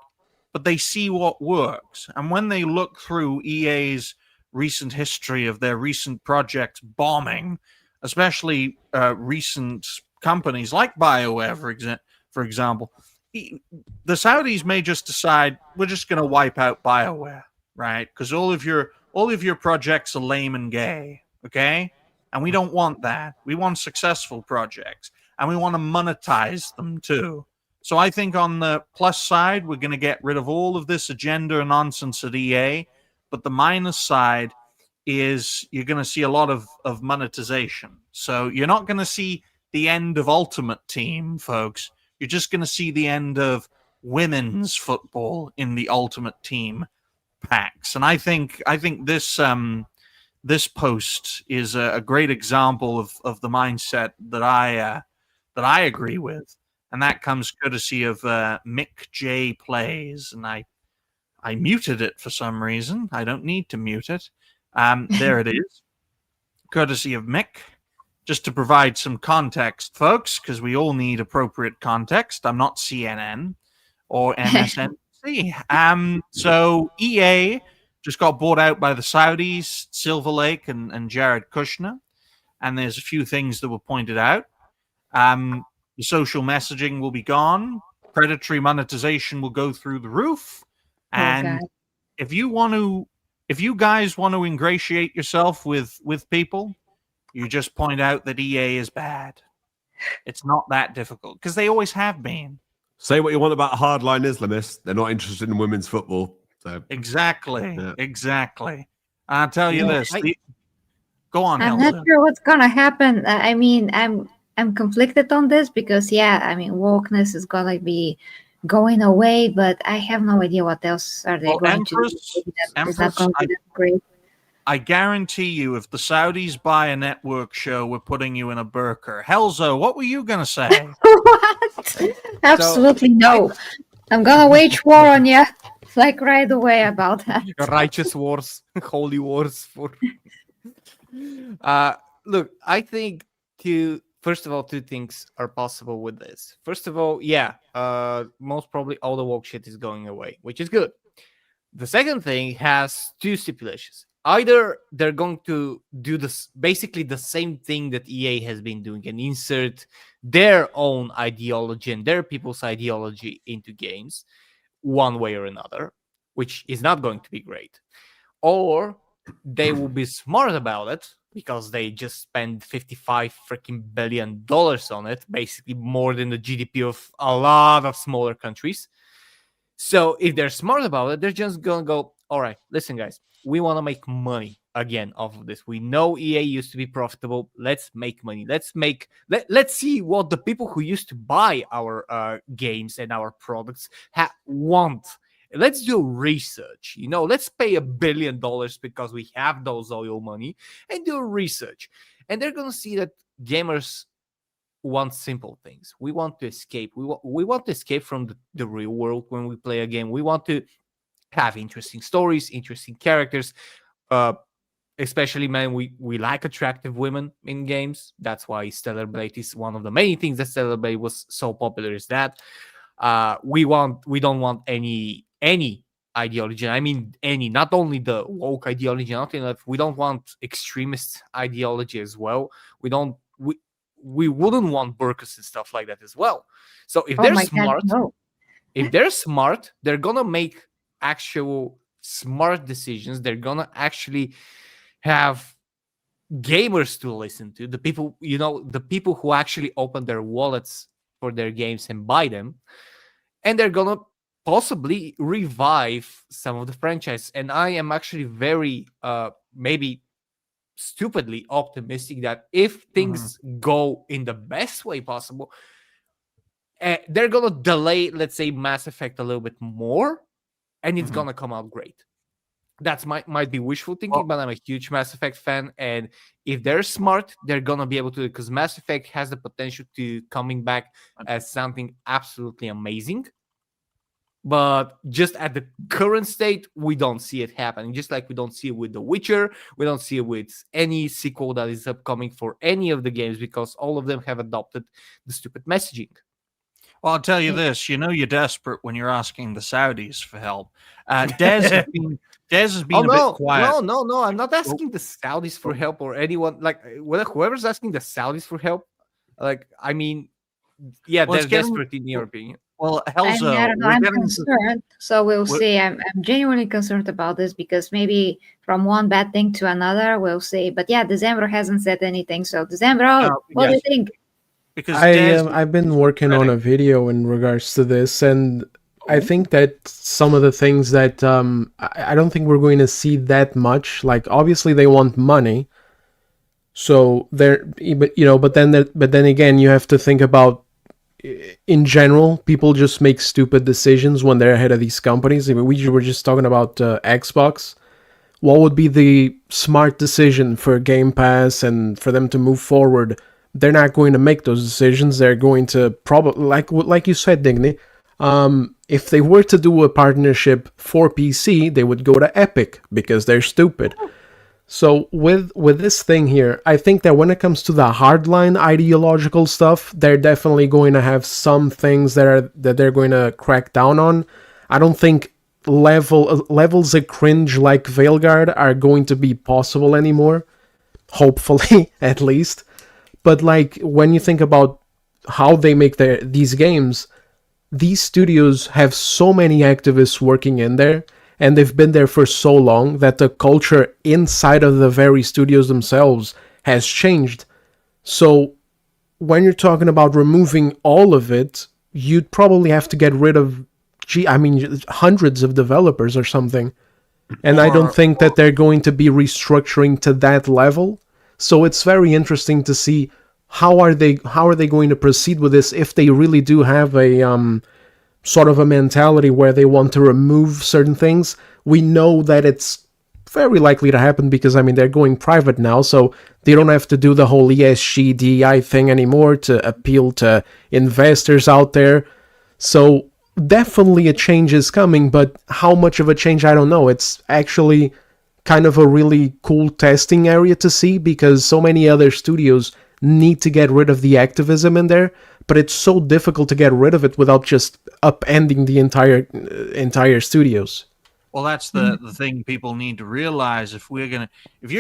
but they see what works. And when they look through EA's recent history of their recent projects bombing, especially recent companies like BioWare, for example, the Saudis may just decide we're just going to wipe out BioWare, right? Because all of your projects are lame and gay, okay? And we don't want that. We want successful projects, and we want to monetize them too. So I think on the plus side, we're going to get rid of all of this agenda nonsense at EA. But the minus side is you're going to see a lot of monetization. So you're not going to see the end of Ultimate Team, folks. You're just going to see the end of women's football in the Ultimate Team packs. And I think this this post is a great example of the mindset that I agree with, and that comes courtesy of Mick J Plays, and I muted it for some reason. I don't need to mute it. There it is, courtesy of Mick. Just to provide some context, folks, because we all need appropriate context. I'm not CNN or MSNBC. So EA just got bought out by the Saudis, Silver Lake, and Jared Kushner. And there's a few things that were pointed out. The social messaging will be gone. Predatory monetization will go through the roof. And if you guys want to ingratiate yourself with people, you just point out that EA is bad. It's not that difficult because they always have been. Say what you want about hardline Islamists. They're not interested in women's football. So. Exactly. I'll tell you this. Go on, I'm Elsa. not sure what's gonna happen. I mean, I'm conflicted on this because wokeness is gonna be going away, but I have no idea what else are they going to do. It's not going to be that great. I guarantee you, if the Saudis buy a network show, we're putting you in a burqa. Helzo, what were you going to say? What? Absolutely no. I'm going to wage war on you, like right away about that. Righteous wars, holy wars. Look, I think first of all, two things are possible with this. First of all, most probably all the woke shit is going away, which is good. The second thing has two stipulations. Either they're going to do this basically the same thing that EA has been doing and insert their own ideology and their people's ideology into games one way or another, which is not going to be great. Or they will be smart about it because they just spent $55 freaking billion on it, basically more than the GDP of a lot of smaller countries. So if they're smart about it, they're just going to go, all right, listen, guys, we want to make money again off of this. We know EA used to be profitable. Let's make money. Let's see what the people who used to buy our games and our products want. Let's do research. Let's pay $1 billion because we have those oil money and do research. And they're going to see that gamers want simple things. We want to escape. We want to escape from the real world when we play a game. We want to have interesting stories, interesting characters. Especially, man, we like attractive women in games. That's why Stellar Blade is one of the many things that Stellar Blade was so popular. Is that we don't want any ideology. I mean, not only the woke ideology. We don't want extremist ideology as well. We wouldn't want burkas and stuff like that as well. So if they're smart, if they're smart, they're gonna make actual smart decisions. They're gonna actually have gamers to listen to, the people who actually open their wallets for their games and buy them, and they're gonna possibly revive some of the franchise. And I am actually very maybe stupidly optimistic that if things go in the best way possible, they're gonna delay, let's say, Mass Effect a little bit more, and it's gonna come out great. That's might be wishful thinking, but I'm a huge Mass Effect fan, and if they're smart, they're gonna be able to, because Mass Effect has the potential to coming back as something absolutely amazing. But just at the current state, we don't see it happening. Just like we don't see it with The Witcher, we don't see it with any sequel that is upcoming for any of the games, because all of them have adopted the stupid messaging. Well, I'll tell you this: you know you're desperate when you're asking the Saudis for help. Dez has been a bit quiet. No. I'm not asking the Saudis for help or anyone. Like whoever's asking the Saudis for help. Like, I mean, yeah, Well, they're desperate in your opinion. Well, I Helzo, don't know. we're I'm getting concerned. So we'll we're- see. I'm genuinely concerned about this because maybe from one bad thing to another, we'll see. But yeah, December hasn't said anything. So December, what do you think? because Dez I've been working on a video in regards to this, and I think that some of the things that I don't think we're going to see that much. Like, obviously they want money, so they're, but then again, you have to think about, in general, people just make stupid decisions when they're ahead of these companies. I mean, we were just talking about Xbox. What would be the smart decision for Game Pass and for them to move forward? They're not going to make those decisions. They're going to probably, like you said, Digny, if they were to do a partnership for PC, they would go to Epic because they're stupid. So with this thing here, I think that when it comes to the hardline ideological stuff, they're definitely going to have some things that they're going to crack down on. I don't think levels of cringe like Veilguard are going to be possible anymore. Hopefully, at least. But like, when you think about how they make these games, these studios have so many activists working in there, and they've been there for so long that the culture inside of the very studios themselves has changed. So when you're talking about removing all of it, you'd probably have to get rid of, hundreds of developers or something. And I don't think that they're going to be restructuring to that level. So it's very interesting to see how are they going to proceed with this, if they really do have a sort of a mentality where they want to remove certain things. We know that it's very likely to happen because, they're going private now, so they don't have to do the whole ESG, DEI thing anymore to appeal to investors out there. So definitely a change is coming, but how much of a change, I don't know. It's actually kind of a really cool testing area to see, because so many other studios need to get rid of the activism in there, but it's so difficult to get rid of it without just upending the entire studios. Well, that's the thing people need to realize. If you're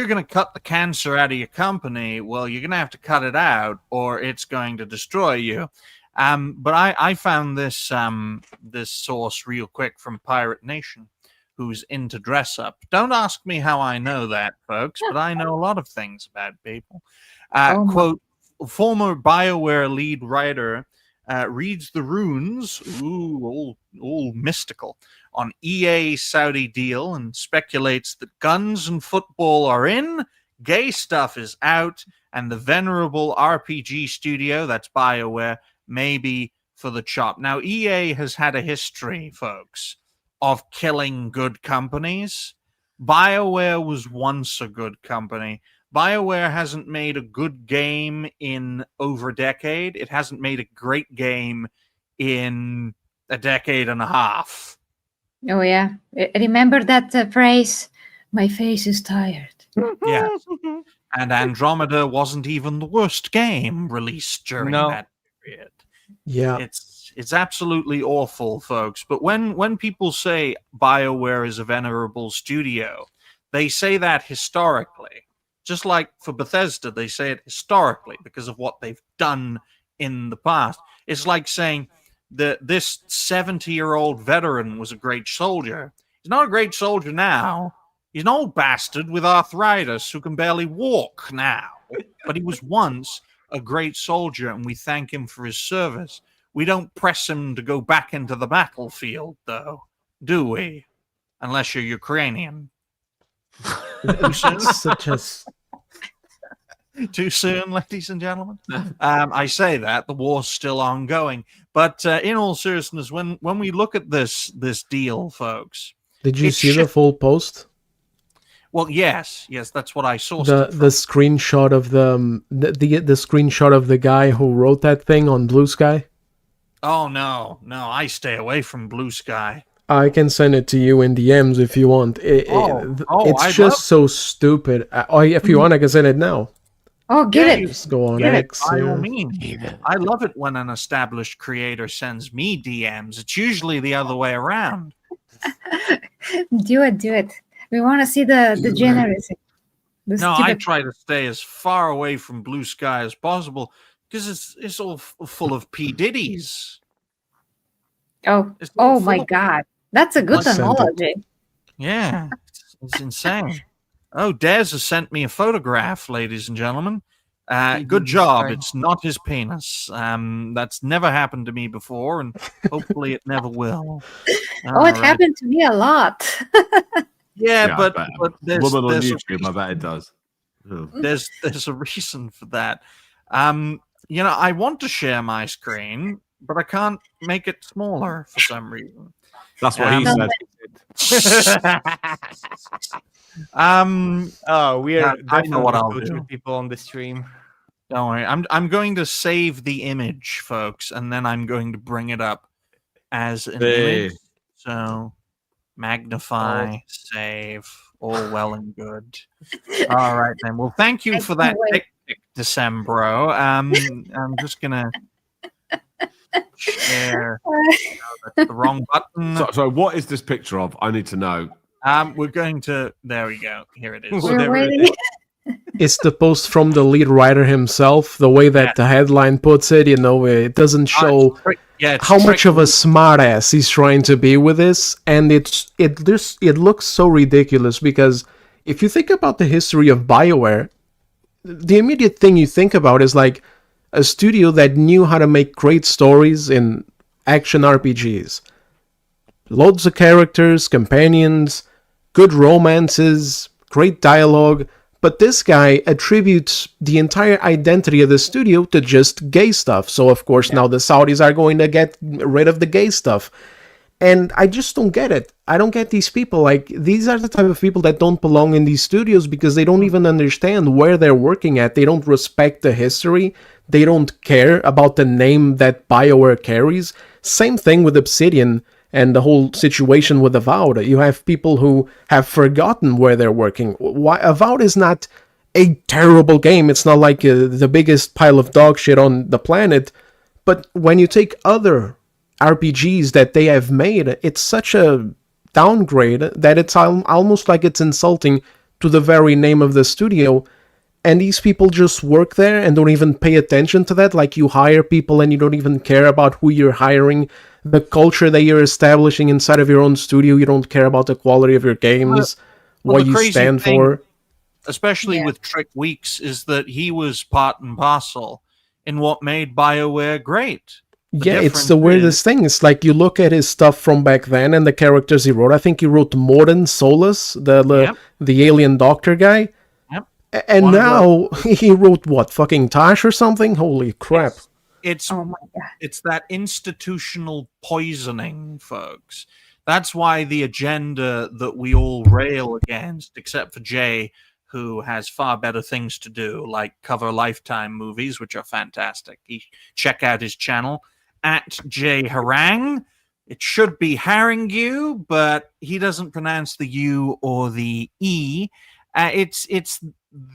gonna cut the cancer out of your company, well, you're gonna have to cut it out, or it's going to destroy you. But I found this source real quick from Pirate Nation, who's into dress up. Don't ask me how I know that, folks, but I know a lot of things about people. Quote, former BioWare lead writer reads the runes, all mystical, on EA Saudi deal and speculates that guns and football are in, gay stuff is out, and the venerable RPG studio, that's BioWare, may be for the chop. Now, EA has had a history, folks, of killing good companies. BioWare was once a good company. BioWare hasn't made a good game in over a decade. It hasn't made a great game in a decade and a half. Oh yeah, remember that phrase? My face is tired. Yeah. And Andromeda wasn't even the worst game released during that period. Yeah. It's absolutely awful, folks. But when people say BioWare is a venerable studio, they say that historically. Just like for Bethesda, they say it historically because of what they've done in the past. It's like saying that this 70-year-old veteran was a great soldier. He's not a great soldier now. He's an old bastard with arthritis who can barely walk now. But he was once a great soldier, and we thank him for his service. We don't press him to go back into the battlefield, though, do we? Unless you're Ukrainian. Too soon? Such as Too soon, ladies and gentlemen. I say that the war's still ongoing, but in all seriousness, when we look at this deal, folks, did you it see the should- full post? Well, yes, that's what I saw. The screenshot of the screenshot of the guy who wrote that thing on Blue Sky. Oh no, I stay away from Blue Sky. I can send it to you in DMs if you want. It's I'd just love- so stupid. If you want, I can send it now. Oh, give Yeah, it. Just go on Get it, X. by yeah. all means. I love it when an established creator sends me DMs. It's usually the other way around. Do it. We want to see the generosity. The No, I stupid- try to stay as far away from Blue Sky as possible because it's all full of P Diddy's. Oh, It's all my full of- God. That's a good I sent it. analogy. Yeah, it's insane. Oh, Dez has sent me a photograph, ladies and gentlemen. Good job. It's not his penis. That's never happened to me before, and hopefully it never will. Oh, it Alright. happened to me a lot. Yeah, I but bet. there's Woman on there's a YouTube, I bet it does. Oh. there's a reason for that. I want to share my screen, but I can't make it smaller for some reason. That's what he Um, said. Oh, we are I know what I'll definitely do. people on the stream. Don't worry. I'm going to save the image, folks, and then I'm going to bring it up as an Hey. image. So magnify, save, all well and good. All right then. Well, thank you I for that can't wait. dick, Decembro. I'm just gonna share. No, that's the wrong button. So what is this picture of? I need to know. We're going to. There we go. Here it is. Well, We're there it waiting. It's the post from the lead writer himself. The way that the headline puts it, it doesn't show It's how much of a tricky. smartass he's trying to be with this, and it looks so ridiculous because if you think about the history of BioWare, the immediate thing you think about is like a studio that knew how to make great stories in action RPGs. Loads of characters, companions, good romances, great dialogue, but this guy attributes the entire identity of the studio to just gay stuff. So of course now the Saudis are going to get rid of the gay stuff. And I just don't get it. I don't get these people. Like, these are the type of people that don't belong in these studios because they don't even understand where they're working at. They don't respect the history. They don't care about the name that BioWare carries. Same thing with Obsidian and the whole situation with Avowed. You have people who have forgotten where they're working. Avowed is not a terrible game. It's not like the biggest pile of dog shit on the planet. But when you take other RPGs that they have made, it's such a downgrade that it's almost like it's insulting to the very name of the studio. And these people just work there and don't even pay attention to that. Like, you hire people and you don't even care about who you're hiring, the culture that you're establishing inside of your own studio. You don't care about the quality of your games, Well, what the you crazy stand thing- for. especially with Trick Weeks, is that he was part and parcel in what made BioWare great. Yeah, it's difference the weirdest thing. It's like you look at his stuff from back then and the characters he wrote. I think he wrote more than Solus, Yep. the alien doctor guy. Yep. And One of now he wrote what, fucking Tosh or something? Holy crap. It's Oh my God. it's that institutional poisoning, folks. That's why the agenda that we all rail against, except for Jay, who has far better things to do, like cover Lifetime movies, which are fantastic. Check out his channel at Jay Harang. It should be Harangu, but he doesn't pronounce the U or the E. It's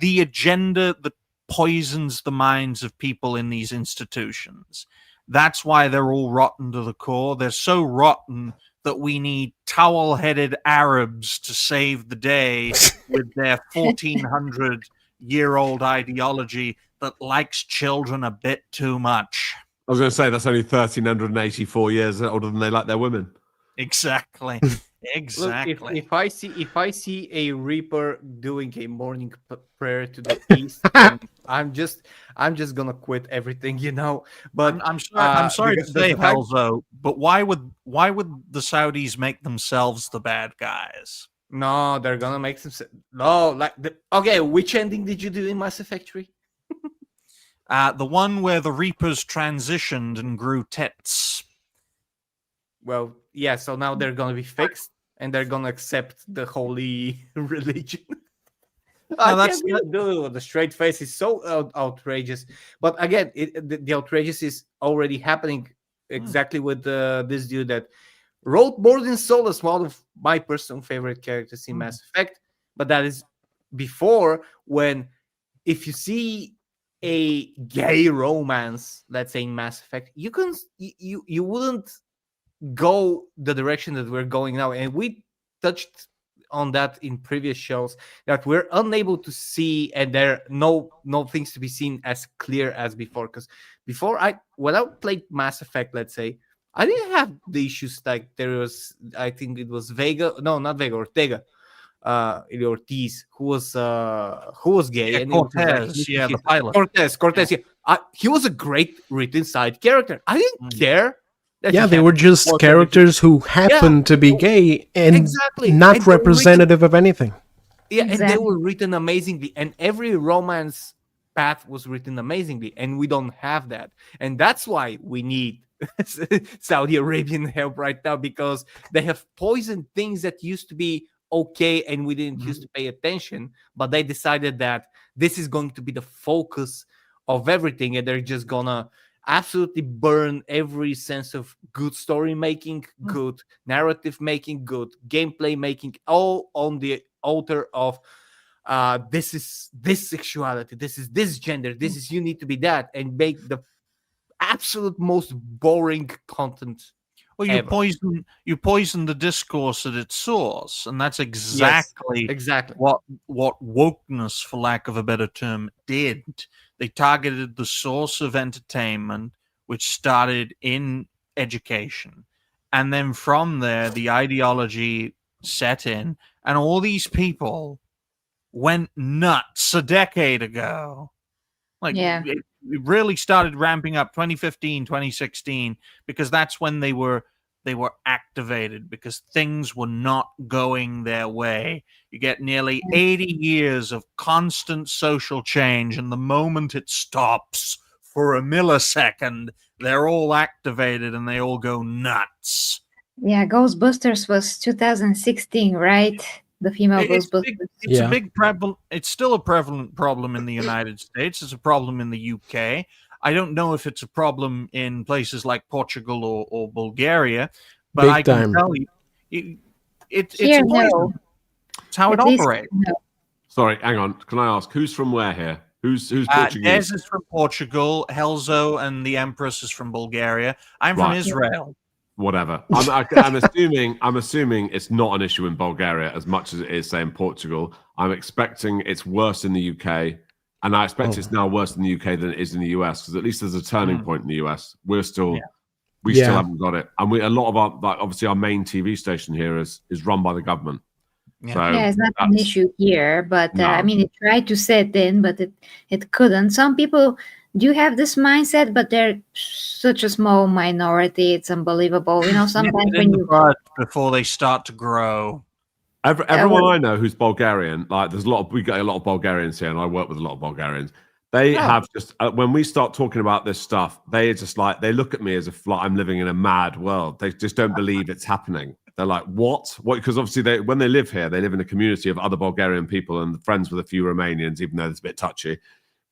the agenda that poisons the minds of people in these institutions. That's why they're all rotten to the core. They're so rotten that we need towel-headed Arabs to save the day with their 1400-year-old ideology that likes children a bit too much. I was going to say that's only 1,384 years older than they like their women. Exactly. Look, Exactly. if I see a reaper doing a morning prayer to the east, then I'm just gonna quit everything, you know. But I'm sorry. I'm sorry to say, the fact, Helzo, but why would the Saudis make themselves the bad guys? no, they're gonna make some no, like okay, which ending did you do in Mass Effect 3? The one where the Reapers transitioned and grew tits. Well, yeah, so now they're gonna be fixed and they're gonna accept the holy religion. I No, that's can't even do it with a straight face. It's so outrageous. But again, the outrageous is already happening exactly with this dude that wrote More Than Soulless, one of my personal favorite characters in Mass Effect. But that is before, when if you see a gay romance, let's say in Mass Effect, you wouldn't go the direction that we're going now. And we touched on that in previous shows, that we're unable to see, and there are no things to be seen as clear as before. Because before, when I played Mass Effect, let's say, I didn't have the issues like there was. I think it was Vega, no, not Vega, Ortega, Ortiz, who was gay, Yeah, and it was like Cortez. Yeah, the pilot. Cortez. Yeah, he was a great written side character. I didn't care that Yeah, he they had were just more characters who happened to be gay and exactly, not and they were written, representative of anything. yeah, and they Exactly. were written amazingly, and every romance path was written amazingly, and we don't have that, and that's why we need Saudi Arabian help right now, because they have poisoned things that used to be okay and we didn't used to pay attention, but they decided that this is going to be the focus of everything, and they're just gonna absolutely burn every sense of good story making, good narrative making, good gameplay making, all on the altar of this is this sexuality, this is this gender, this is you need to be that, and make the absolute most boring content Well, ever. you poison the discourse at its source, and that's Yes, exactly exactly. what wokeness, for lack of a better term, did. They targeted the source of entertainment, which started in education, and then from there, the ideology set in, and all these people went nuts a decade ago. Like Yeah. it really started ramping up 2015, 2016, because that's when they were activated, because things were not going their way. You get nearly 80 years of constant social change, and the moment it stops for a millisecond, they're all activated and they all go nuts. Yeah, Ghostbusters was 2016, right? The female It's Ghostbusters. big. It's a Yeah. big prevalent. It's still a prevalent problem in the United States. It's a problem in the UK. I don't know if it's a problem in places like Portugal or Bulgaria, but Big I can time. tell you, it's Here, a poison. no. It's how it At least, operates. no. Sorry, hang on. Can I ask who's from where here? Who's Des Portuguese? is from Portugal. Helzo and the Empress is from Bulgaria. I'm from Right. Israel. Whatever. I'm assuming it's not an issue in Bulgaria as much as it is, say, in Portugal. I'm expecting it's worse in the UK, and I expect it's now worse in the UK than it is in the US, because at least there's a turning point in the US. We still Yeah. haven't got it, and a lot of our, like, obviously our main TV station here is run by the government. Yeah. So Yeah, it's not an that's- issue here, but No. I mean, it tried to set in, but it couldn't. Some people do have this mindset, but they're such a small minority. It's unbelievable. You know, sometimes Nip it when in the you bud before they start to grow. Everyone well- I know who's Bulgarian, like we get a lot of Bulgarians here, and I work with a lot of Bulgarians. They Oh. have just when we start talking about this stuff, they just like they look at me as if like I'm living in a mad world. They just don't believe it's happening. They're like, what? Because obviously when they live here, they live in a community of other Bulgarian people and friends with a few Romanians, even though it's a bit touchy.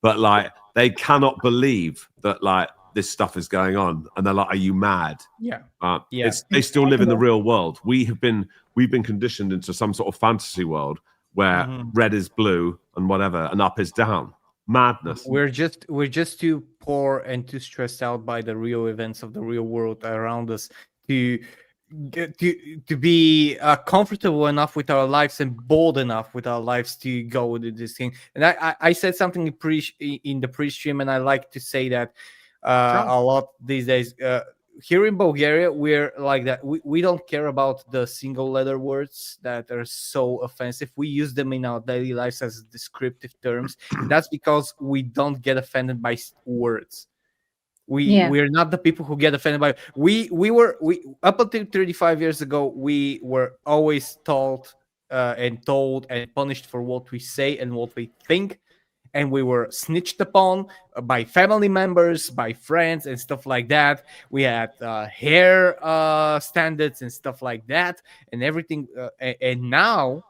But like they cannot believe that like this stuff is going on, and they're like, "Are you mad?" Yeah. They still live in the real world. We've been conditioned into some sort of fantasy world where red is blue and whatever, and up is down. Madness. We're just too poor and too stressed out by the real events of the real world around us to to be comfortable enough with our lives and bold enough with our lives to go with this thing. And I said something in the pre-stream, and I like to say that a lot these days. here in Bulgaria, we're like that. We don't care about the single letter words that are so offensive. We use them in our daily lives as descriptive terms, and that's because we don't get offended by words. Yeah. We're not the people who get offended by. We up until 35 years ago, we were always told and told and punished for what we say and what we think, and we were snitched upon by family members, by friends, and stuff like that. We had hair standards and stuff like that, and everything. And now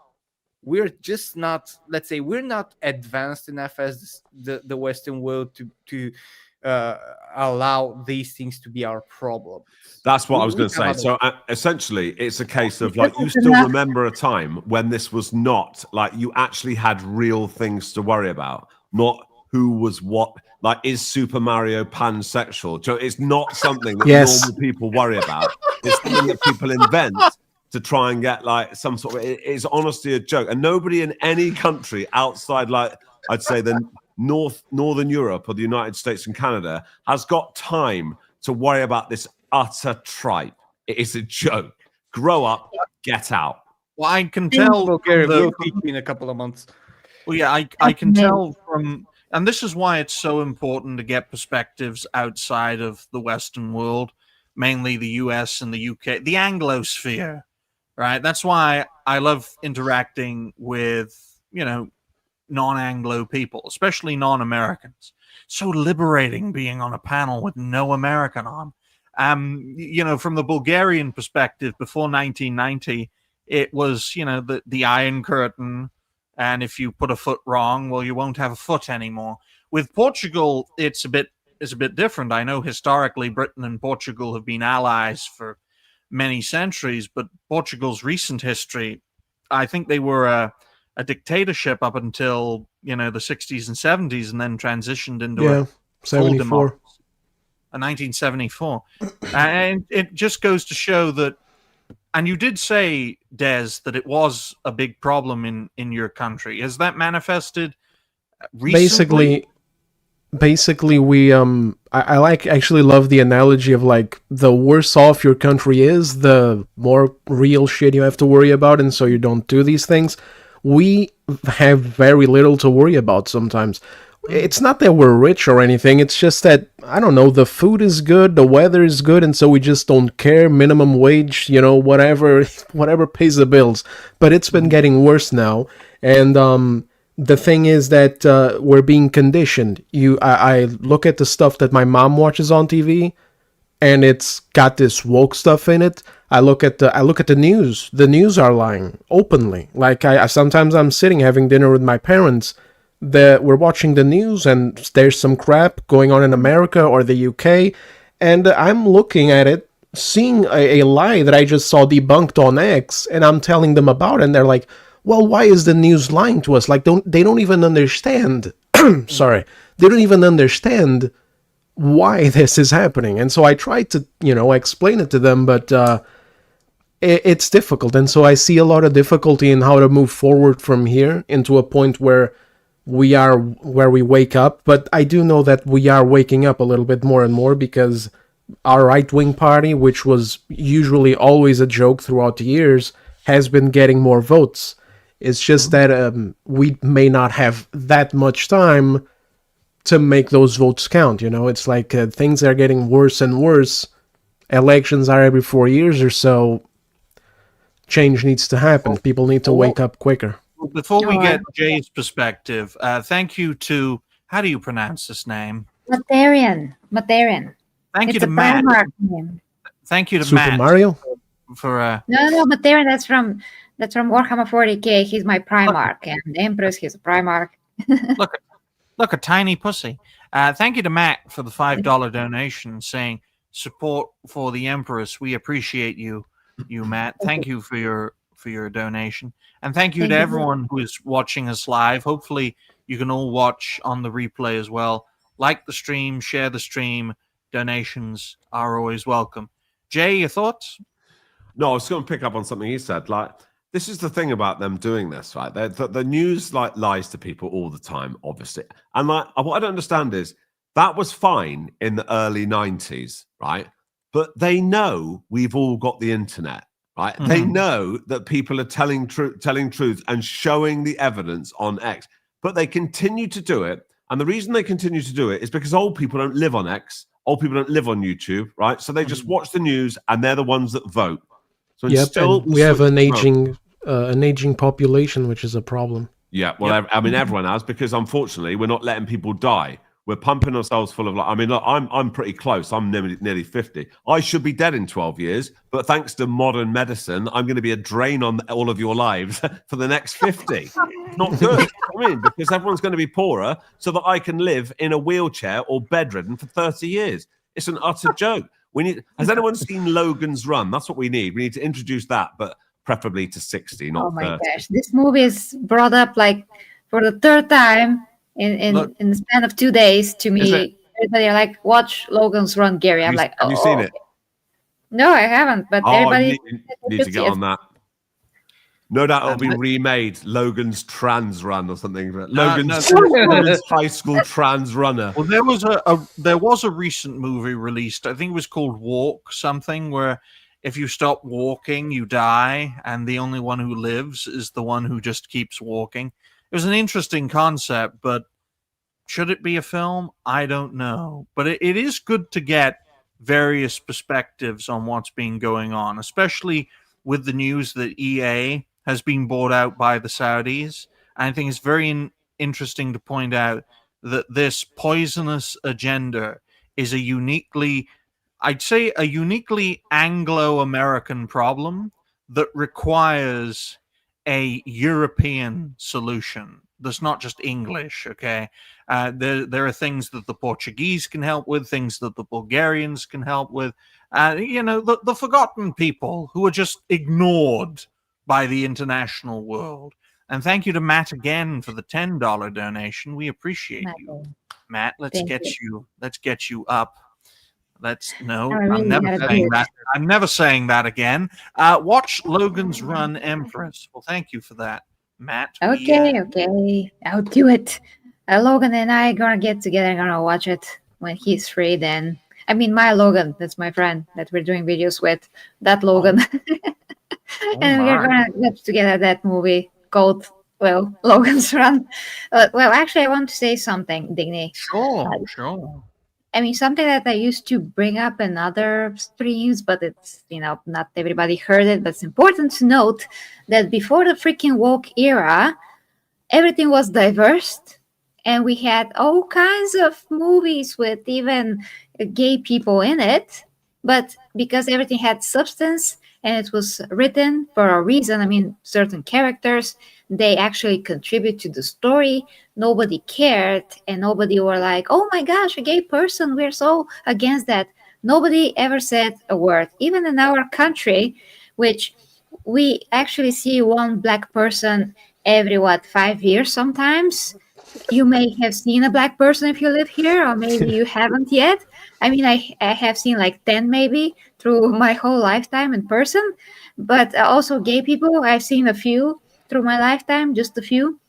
we're just not. Let's say we're not advanced enough as the Western world to allow these things to be our problems. That's what I was We going to say. have So other- essentially, it's a case of It like you doesn't still enough. remember a time when this was not like you actually had real things to worry about, not who was what. Like, is Super Mario pansexual? So it's not something that Yes. normal people worry about. It's something that people invent to try and get like some sort of. It's honestly a joke, and nobody in any country outside, like I'd say, the Northern Europe or the United States and Canada has got time to worry about this utter tripe. It is a joke. Grow up, get out. Well, I can in tell Bulgaria, from the, we'll teach you in a couple of months. well, yeah, I can Okay. tell from, and this is why it's so important to get perspectives outside of the Western world, mainly the US and the UK, the Anglosphere, right? That's why I love interacting with, non-Anglo people, especially non-Americans. So liberating being on a panel with no American on. From the Bulgarian perspective, before 1990, it was, the Iron Curtain, and if you put a foot wrong, well, you won't have a foot anymore. With Portugal, it's a bit different. I know historically Britain and Portugal have been allies for many centuries, but Portugal's recent history, I think they were a dictatorship up until the 60s and 70s, and then transitioned into Yeah, a full 74. democracy. 1974, and it just goes to show that. And you did say, Des, that it was a big problem in your country. Has that manifested recently? Basically we I like actually love the analogy of like the worse off your country is, the more real shit you have to worry about, and so you don't do these things. We have very little to worry about sometimes. It's not that we're rich or anything, it's just that, I don't know, the food is good, the weather is good, and so we just don't care. Minimum wage, whatever pays the bills. But it's been getting worse now, and the thing is that we're being conditioned. I look at the stuff that my mom watches on TV, and it's got this woke stuff in it. I look at the news. The news are lying openly. Like I sometimes I'm sitting having dinner with my parents, that we're watching the news and there's some crap going on in America or the UK, and I'm looking at it, seeing a lie that I just saw debunked on X, and I'm telling them about it, and they're like, well, why is the news lying to us? Like, they don't even understand. Sorry. They don't even understand why this is happening. And so I tried to, explain it to them, but it's difficult. And so I see a lot of difficulty in how to move forward from here into a point where we wake up. But I do know that we are waking up a little bit more and more, because our right-wing party, which was usually always a joke throughout the years, has been getting more votes. It's just that we may not have that much time to make those votes count. It's like things are getting worse and worse. Elections are every 4 years or so. Change needs to happen. People need to wake up quicker. Before we Oh, get Jay's perspective, thank you to, how do you pronounce this name? Materian. Thank you It's to a Matt. Primark name. Thank you to Super Matt Mario? for No, Materian. That's from Warhammer 40k. He's my Primark, and Empress. He's a Primark. look, a tiny pussy. Thank you to Matt for the $5 donation, saying support for the Empress. We appreciate you, Matt. Thank you for your donation, and thank you Thank to you. everyone who is watching us live. Hopefully, you can all watch on the replay as well. Like the stream, share the stream. Donations are always welcome. Jay, your thoughts? No, I was going to pick up on something he said. Like, this is the thing about them doing this, right? The news lies to people all the time, obviously. And what I don't understand is that was fine in the early 90s, right? but they know we've all got the internet, right? They know that people are telling truth and showing the evidence on X, but they continue to do it. And the reason they continue to do it is because old people don't live on X. Old people don't live on YouTube, right? So they just watch the news, and they're the ones that vote. So Yep, still, and we have an aging population, which is a problem. Yeah, well, I mean, everyone has, because unfortunately, we're not letting people die. We're pumping ourselves full of. I mean, look, I'm pretty close. I'm nearly 50. I should be dead in 12 years, but thanks to modern medicine, I'm going to be a drain on all of your lives for the next 50. Not good. I mean, because everyone's going to be poorer, so that I can live in a wheelchair or bedridden for 30 years. It's an utter joke. Has anyone seen Logan's Run? That's what we need. We need to introduce that, but preferably to 60, not 30. Oh my gosh, this movie is brought up like for the third time in the span of 2 days to me. Everybody are like, watch Logan's Run, Gary. I'm like, have you seen it? No, I haven't, but everybody need to get on that. No doubt it'll be remade. Logan's Trans Run or something. Logan's High School Trans Runner. Well, there was a recent movie released. I think it was called Walk something, where if you stop walking, you die, and the only one who lives is the one who just keeps walking. It was an interesting concept, but should it be a film? I don't know. But it is good to get various perspectives on what's been going on, especially with the news that EA has been bought out by the Saudis. I think it's very interesting to point out that this poisonous agenda is a uniquely Anglo-American problem that requires a European solution. That's not just English, okay? There are things that the Portuguese can help with, things that the Bulgarians can help with. The forgotten people who are just ignored by the international world. And thank you to Matt again for the $10 donation. We appreciate you, Matt. Let's get you up. I'm never saying that. I'm never saying that again. Watch Logan's Run, Empress. Well, thank you for that, Matt. Okay. I'll do it. Logan and I are gonna get together and gonna watch it when he's free. Then, I mean, my Logan, that's my friend that we're doing videos with. That Logan, and we're gonna get together that movie called Logan's Run. Actually, I want to say something, Digny. Sure. I mean, something that I used to bring up in other streams, but it's, not everybody heard it. But it's important to note that before the freaking woke era, everything was diverse. And we had all kinds of movies with even gay people in it. But because everything had substance and it was written for a reason, I mean, certain characters, they actually contribute to the story. Nobody cared, and nobody were like, oh my gosh, a gay person, we're so against that. Nobody ever said a word. Even in our country, which we actually see one black person every 5 years sometimes. You may have seen a black person if you live here, or maybe you haven't yet. I mean, I have seen like 10 maybe through my whole lifetime in person, but also gay people, I've seen a few through my lifetime, just a few.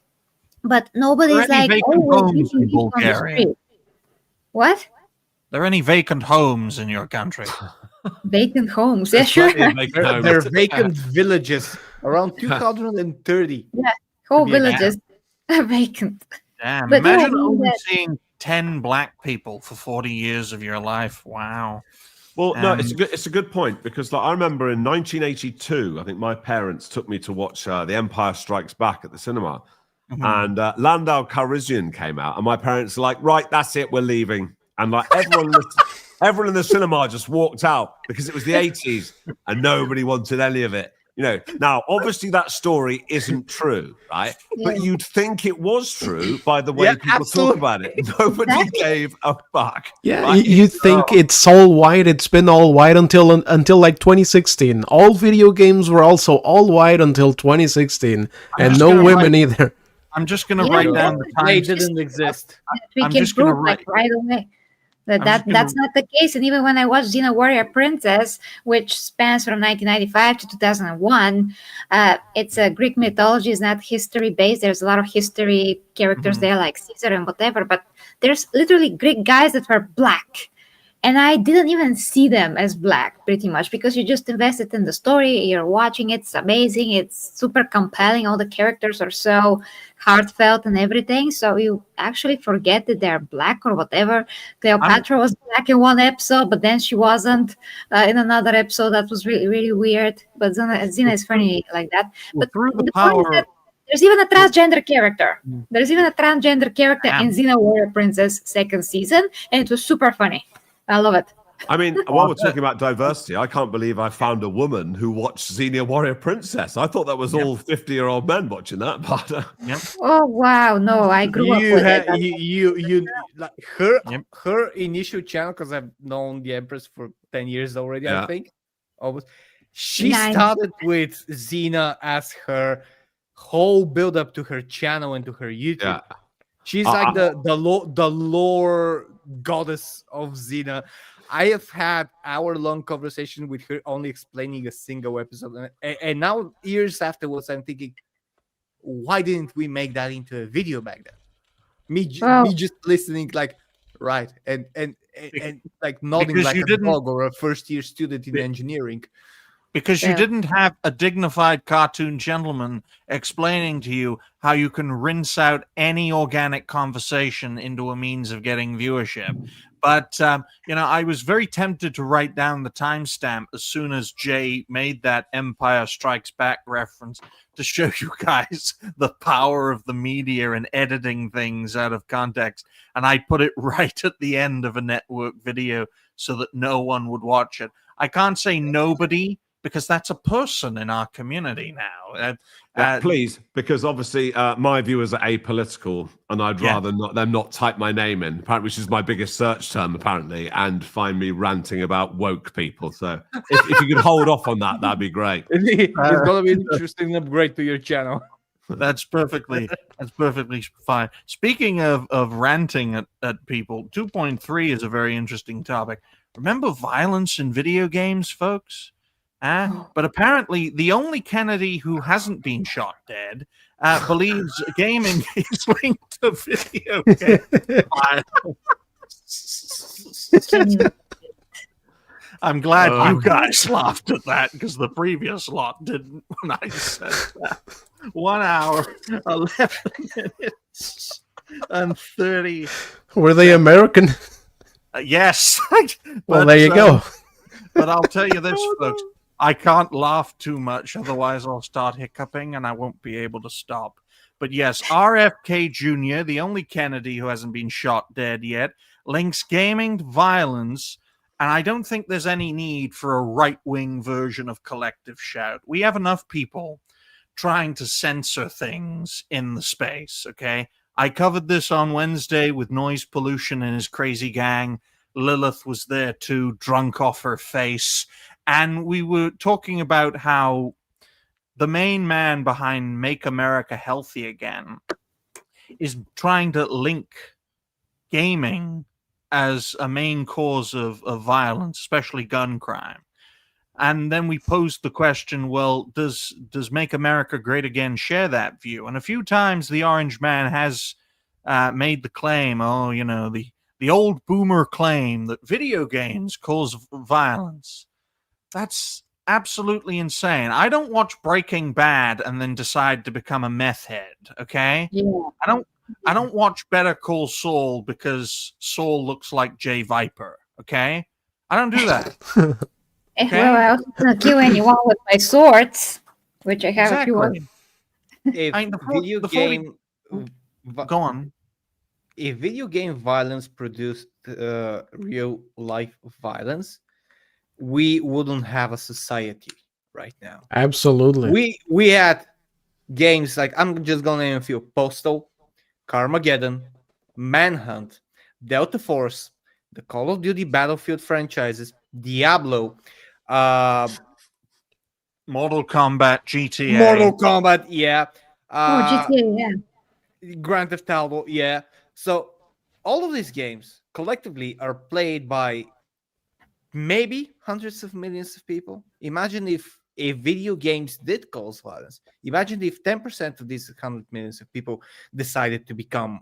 But nobody's like, oh, homes in Bulgaria? What? Are there any vacant homes in your country? Vacant homes, yeah, sure. There are vacant villages, around 230. Yeah, whole villages are vacant. Damn, imagine only seeing 10 black people for 40 years of your life. Wow. Well, no, it's a good point, because I remember in 1982, I think my parents took me to watch The Empire Strikes Back at the cinema, and Landau Calrissian came out, and my parents were like, right, that's it, we're leaving. And like everyone in the cinema just walked out because it was the 80s and nobody wanted any of it. Now, obviously that story isn't true, right? Yeah. But you'd think it was true by the way people talk about it. Nobody gave a fuck. Yeah, right? you think it's all white. It's been all white until like 2016. All video games were also all white until 2016, and no women either. I'm just going to write down the time. They didn't exist. We can prove right away. That's not the case. And even when I watched Xena Warrior Princess, which spans from 1995 to 2001, it's a Greek mythology. It's not history based. There's a lot of history characters there, like Caesar and whatever. But there's literally Greek guys that were black, and I didn't even see them as black pretty much because you just invested in the story, you're watching it, it's amazing, it's super compelling, all the characters are so heartfelt and everything, so you actually forget that they're black or whatever. I'm Cleopatra was black in one episode, but then she wasn't in another episode. That was really, really weird. But Xena is funny like that. But through the the point is that power. there's even a transgender character. There's even a transgender character in Damn. Xena Warrior Princess second season, and it was super funny. I love it. I mean, while we're talking about diversity, I can't believe I found a woman who watched Xenia Warrior Princess. I thought that was all 50-year-old men watching that, but Yep. Oh wow, no, I grew up You with had it. you like her Yep. her initial channel, because I've known the Empress for 10 years already, Yeah. I think. Almost. She Nice. started with Xena as her whole build up to her channel and to her YouTube. yeah. She's I- like the lore goddess of Xena. I have had hour-long conversation with her, only explaining a single episode, and now years afterwards, I'm thinking, why didn't we make that into a video back then? Well- Me just listening, like, right, and like nodding Because like you a didn't- dog or a first-year student in engineering. Because you Yeah. didn't have a dignified cartoon gentleman explaining to you how you can rinse out any organic conversation into a means of getting viewership. But, I was very tempted to write down the timestamp as soon as Jay made that Empire Strikes Back reference to show you guys the power of the media and editing things out of context. And I put it right at the end of a network video so that no one would watch it. I can't say nobody, because that's a person in our community now. Please, because obviously my viewers are apolitical, and I'd Yeah. rather them not type my name in, apparently, which is my biggest search term, apparently, and find me ranting about woke people. So if you could hold off on that, that'd be great. It's gonna be an interesting upgrade to your channel. That's perfectly fine. Speaking of ranting at people, 2.3 is a very interesting topic. Remember violence in video games, folks? But apparently, the only Kennedy who hasn't been shot dead believes gaming is linked to video game violence. I'm glad you guys laughed at that, because the previous lot didn't when I said that. 1 hour, 11 minutes, and 30. Were they American? Yes. Well, But, there you go. But I'll tell you this, folks. I can't laugh too much, otherwise I'll start hiccuping and I won't be able to stop. But yes, RFK Jr., the only Kennedy who hasn't been shot dead yet, links gaming to violence, and I don't think there's any need for a right-wing version of Collective Shout. We have enough people trying to censor things in the space, okay? I covered this on Wednesday with Noise Pollution and his crazy gang. Lilith was there too, drunk off her face. And we were talking about how the main man behind Make America Healthy Again is trying to link gaming as a main cause of violence, especially gun crime. And then we posed the question, well, does Make America Great Again share that view? And a few times the Orange Man has made the claim, the old boomer claim that video games cause violence. That's absolutely insane. I don't watch Breaking Bad and then decide to become a meth head, okay? Yeah. I don't watch Better Call Saul because Saul looks like Jay Viper, okay? I don't do that. Okay. Well, I wasn't gonna kill anyone with my swords, which I have a few of. If I mean, video before we- game Go on. if video game violence produced real life violence, we wouldn't have a society right now. Absolutely. We had games like, I'm just gonna name a few: Postal, Carmageddon, Manhunt, Delta Force, the Call of Duty Battlefield franchises, Diablo, Mortal Kombat, GTA. Mortal Kombat, yeah. GTA, yeah. Grand Theft Auto, yeah. So all of these games collectively are played by maybe hundreds of millions of people. Imagine if video games did cause violence. Imagine if 10% of these 100 millions of people decided to become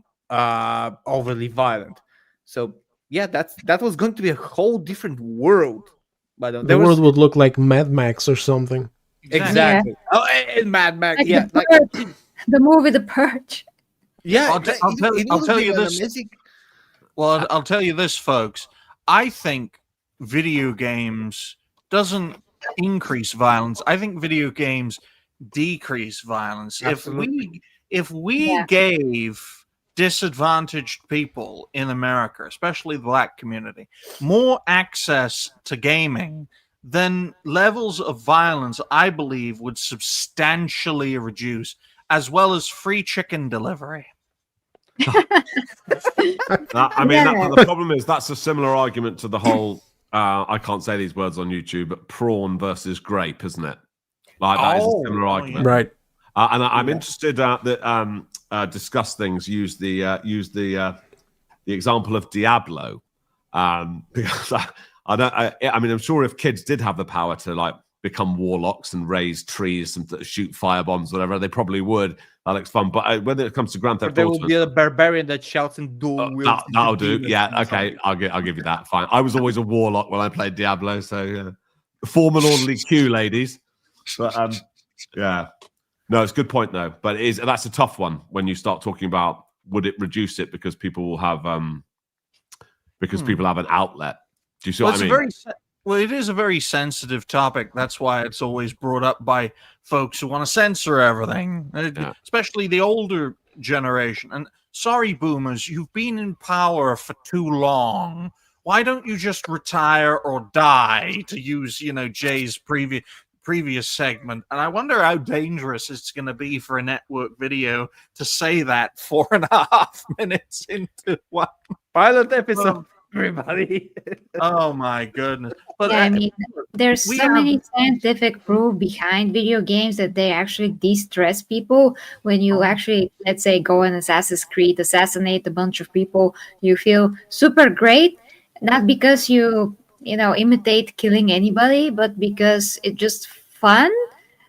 overly violent. So yeah, that was going to be a whole different world. But The there world was would look like Mad Max or something. exactly. Oh, and Mad Max, Like yeah, the like Purge, the movie The Purge. yeah, I'll would tell be you an this. amazing. Well, I'll tell you this, folks. I think video games doesn't increase violence. I think video games decrease violence. Absolutely. If we Yeah. gave disadvantaged people in America, especially the black community, more access to gaming, then levels of violence, I believe, would substantially reduce, as well as free chicken delivery. I mean, Yeah. the problem is that's a similar argument to the whole. I can't say these words on YouTube, but prawn versus grape, isn't it? Like that is a similar argument, Right. And I'm interested that discuss things. Use the example of Diablo, because I don't. I mean, I'm sure if kids did have the power to like become warlocks and raise trees and shoot firebombs, whatever, they probably would. That looks fun. But when it comes to Grand Or Theft there will Auto, be a barbarian that shouts and dual wields. that'll do. demons Yeah, and okay, something. I'll give you that. Fine. I was always a warlock when I played Diablo, so form an orderly queue, ladies. But yeah, no, it's a good point though. But that's a tough one when you start talking about would it reduce it because people will have people have an outlet. Do you see what I mean? Well, it is a very sensitive topic. That's why it's always brought up by folks who want to censor everything, especially the older generation. And sorry, boomers, you've been in power for too long. Why don't you just retire or die, to use, Jay's previous segment? And I wonder how dangerous it's going to be for a network video to say that 4.5 minutes into one Pilot episode. Everybody. Oh my goodness! But Yeah, I mean, there's we so have- many scientific proof behind video games that they actually de-stress people. When you actually, let's say, go on Assassin's Creed, assassinate a bunch of people, you feel super great, not because you imitate killing anybody, but because it's just fun.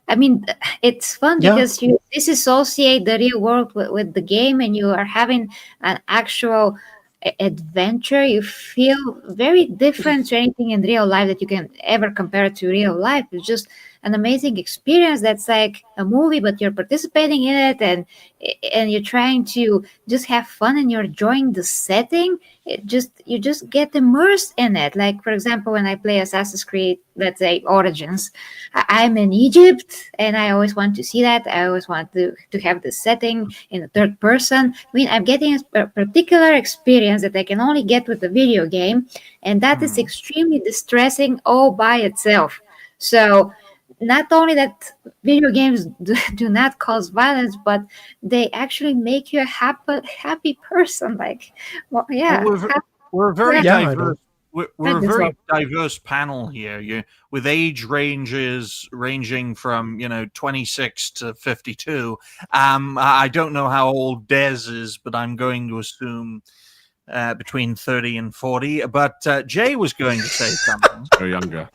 I mean, it's fun Yeah. because you disassociate the real world with the game, and you are having an actual adventure. You feel very different to anything in real life that you can ever compare to real life. It's just an amazing experience that's like a movie, but you're participating in it, and you're trying to just have fun, and you're enjoying the setting. You just get immersed in it. Like, for example, when I play Assassin's Creed, let's say Origins, I'm in Egypt, and I always want to see that. I always want to have the setting in the third person. I mean, I'm getting a particular experience that I can only get with a video game, and that is extremely distressing all by itself. So, not only that video games do not cause violence, but they actually make you a happy person. like yeah, we're a very Yeah, I diverse. We're a Thank you, very sir. diverse panel here. With age ranges ranging from 26 to 52. I don't know how old Des is, but I'm going to assume between 30 and 40. But Jay was going to say something. Or younger.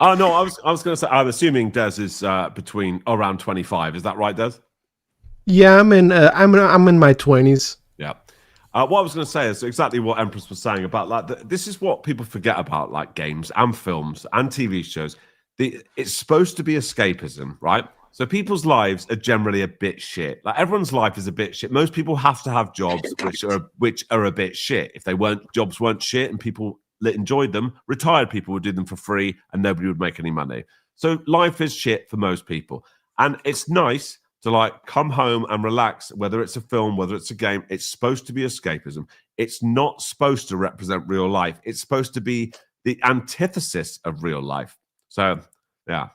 Oh no, I was going to say. I'm assuming Des is between around 25. Is that right, Des? Yeah, I'm in my 20s. Yeah. What I was going to say is exactly what Empress was saying about like this is what people forget about like games and films and TV shows. It's supposed to be escapism, right? So people's lives are generally a bit shit. Like everyone's life is a bit shit. Most people have to have jobs which are a bit shit. If jobs weren't shit and people enjoyed them, retired people would do them for free and nobody would make any money. So life is shit for most people. And it's nice to like come home and relax, whether it's a film, whether it's a game. It's supposed to be escapism. It's not supposed to represent real life. It's supposed to be the antithesis of real life. So, yeah,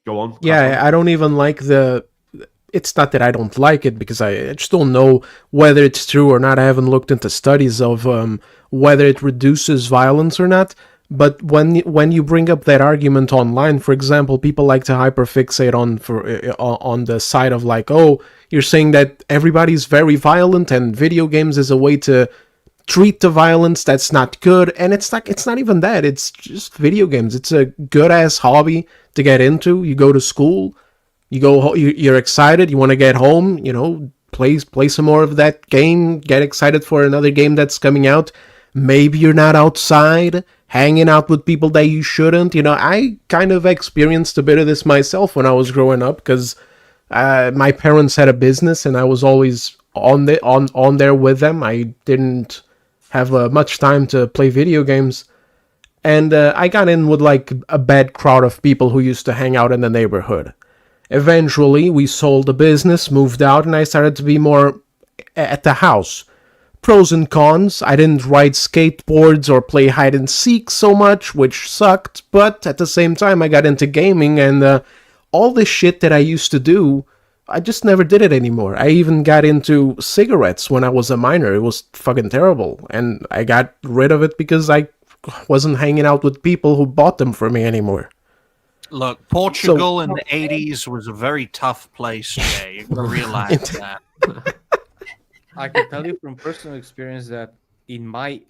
go on. Yeah, I don't even like it's not that I don't like it, because I just don't know whether it's true or not. I haven't looked into studies of whether it reduces violence or not. But when you bring up that argument online, for example, people like to hyperfixate on the side of like, oh, you're saying that everybody's very violent and video games is a way to treat the violence that's not good. And it's not even that. It's just video games. It's a good ass hobby to get into. You go to school, you're excited, you want to get home, play some more of that game, get excited for another game that's coming out. maybe you're not outside hanging out with people that you shouldn't. I kind of experienced a bit of this myself when I was growing up because my parents had a business and I was always on there with them. I didn't have much time to play video games. And I got in with like a bad crowd of people who used to hang out in the neighborhood. Eventually, we sold the business, moved out, and I started to be more at the house. Pros and cons: I didn't ride skateboards or play hide and seek so much, which sucked, but at the same time, I got into gaming, and all this shit that I used to do, I just never did it anymore. I even got into cigarettes when I was a minor. It was fucking terrible, and I got rid of it because I wasn't hanging out with people who bought them for me anymore. Look, Portugal in the 80s was a very tough place, Jay. You gotta realize that. I can tell you from personal experience that in my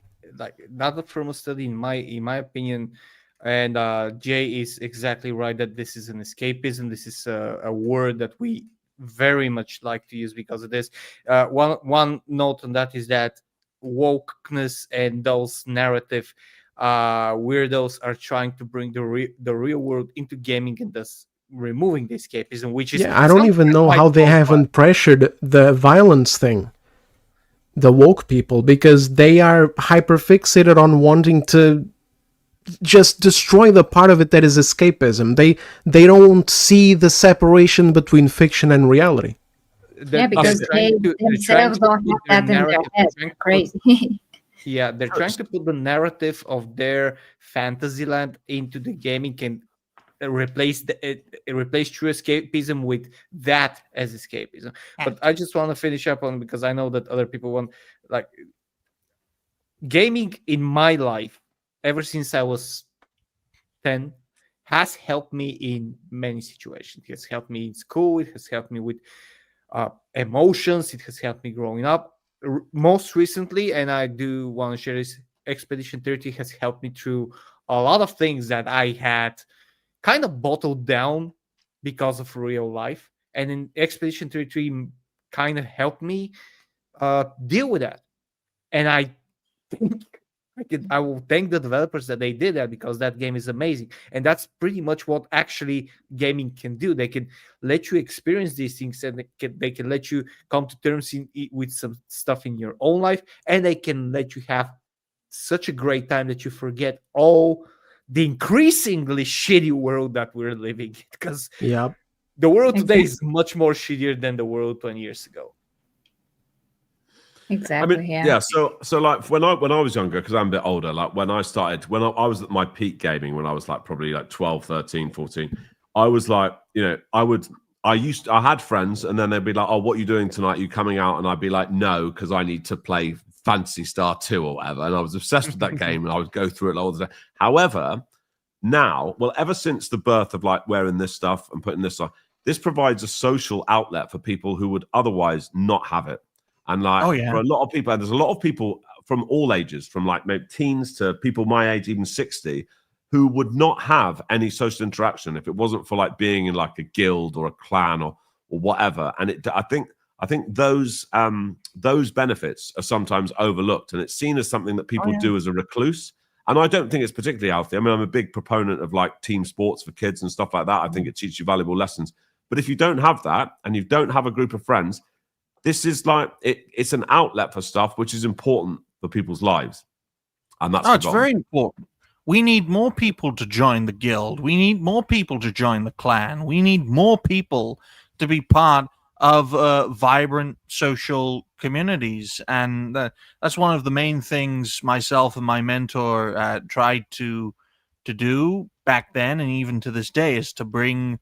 not from a study, in my opinion, and Jay is exactly right that this is an escapism. This is a word that we very much like to use because of this. One note on that is that wokeness and those narrative weirdos are trying to bring the real world into gaming and thus removing the escapism, which is I don't even know how they haven't pressured the violence thing, the woke people, because they are hyper fixated on wanting to just destroy the part of it that is escapism. They don't see the separation between fiction and reality. Because they themselves don't have that in their head. Crazy. Yeah, they're trying to put the narrative of their fantasy land into the gaming and replace true escapism with that as escapism. But I just want to finish up on, because I know that other people want, like, gaming in my life ever since I was 10 has helped me in many situations. It has helped me in school. It has helped me with emotions. It has helped me growing up. Most recently, and I do want to share this, Expedition 30 has helped me through a lot of things that I had kind of bottled down because of real life. And in Expedition 33 kind of helped me deal with that. And I think I will thank the developers that they did that, because that game is amazing. And that's pretty much what actually gaming can do. They can let you experience these things, and they can let you come to terms with some stuff in your own life, and they can let you have such a great time that you forget all the increasingly shitty world that we're living in, because the world today is much more shittier than the world 20 years ago. Exactly. I mean, so like when I was younger, because I'm a bit older, like when I started, when I was at my peak gaming, when I was like probably like 12, 13, 14, I was like, I had friends, and then they'd be like, oh, what are you doing tonight? You coming out? And I'd be like, no, because I need to play Phantasy Star 2 or whatever. And I was obsessed with that game, and I would go through it all the time. However, now, well, ever since the birth of like wearing this stuff and putting this on, this provides a social outlet for people who would otherwise not have it. And like for a lot of people, and there's a lot of people from all ages, from like maybe teens to people my age, even 60, who would not have any social interaction if it wasn't for like being in like a guild or a clan or whatever. And I think those benefits are sometimes overlooked, and it's seen as something that people do as a recluse. And I don't think it's particularly healthy. I mean, I'm a big proponent of like team sports for kids and stuff like that. I think it teaches you valuable lessons. But if you don't have that, and you don't have a group of friends, this is like it's an outlet for stuff which is important for people's lives, and that's it's very important. We need more people to join the guild. We need more people to join the clan. We need more people to be part of vibrant social communities, and that's one of the main things myself and my mentor tried to do back then, and even to this day, is to bring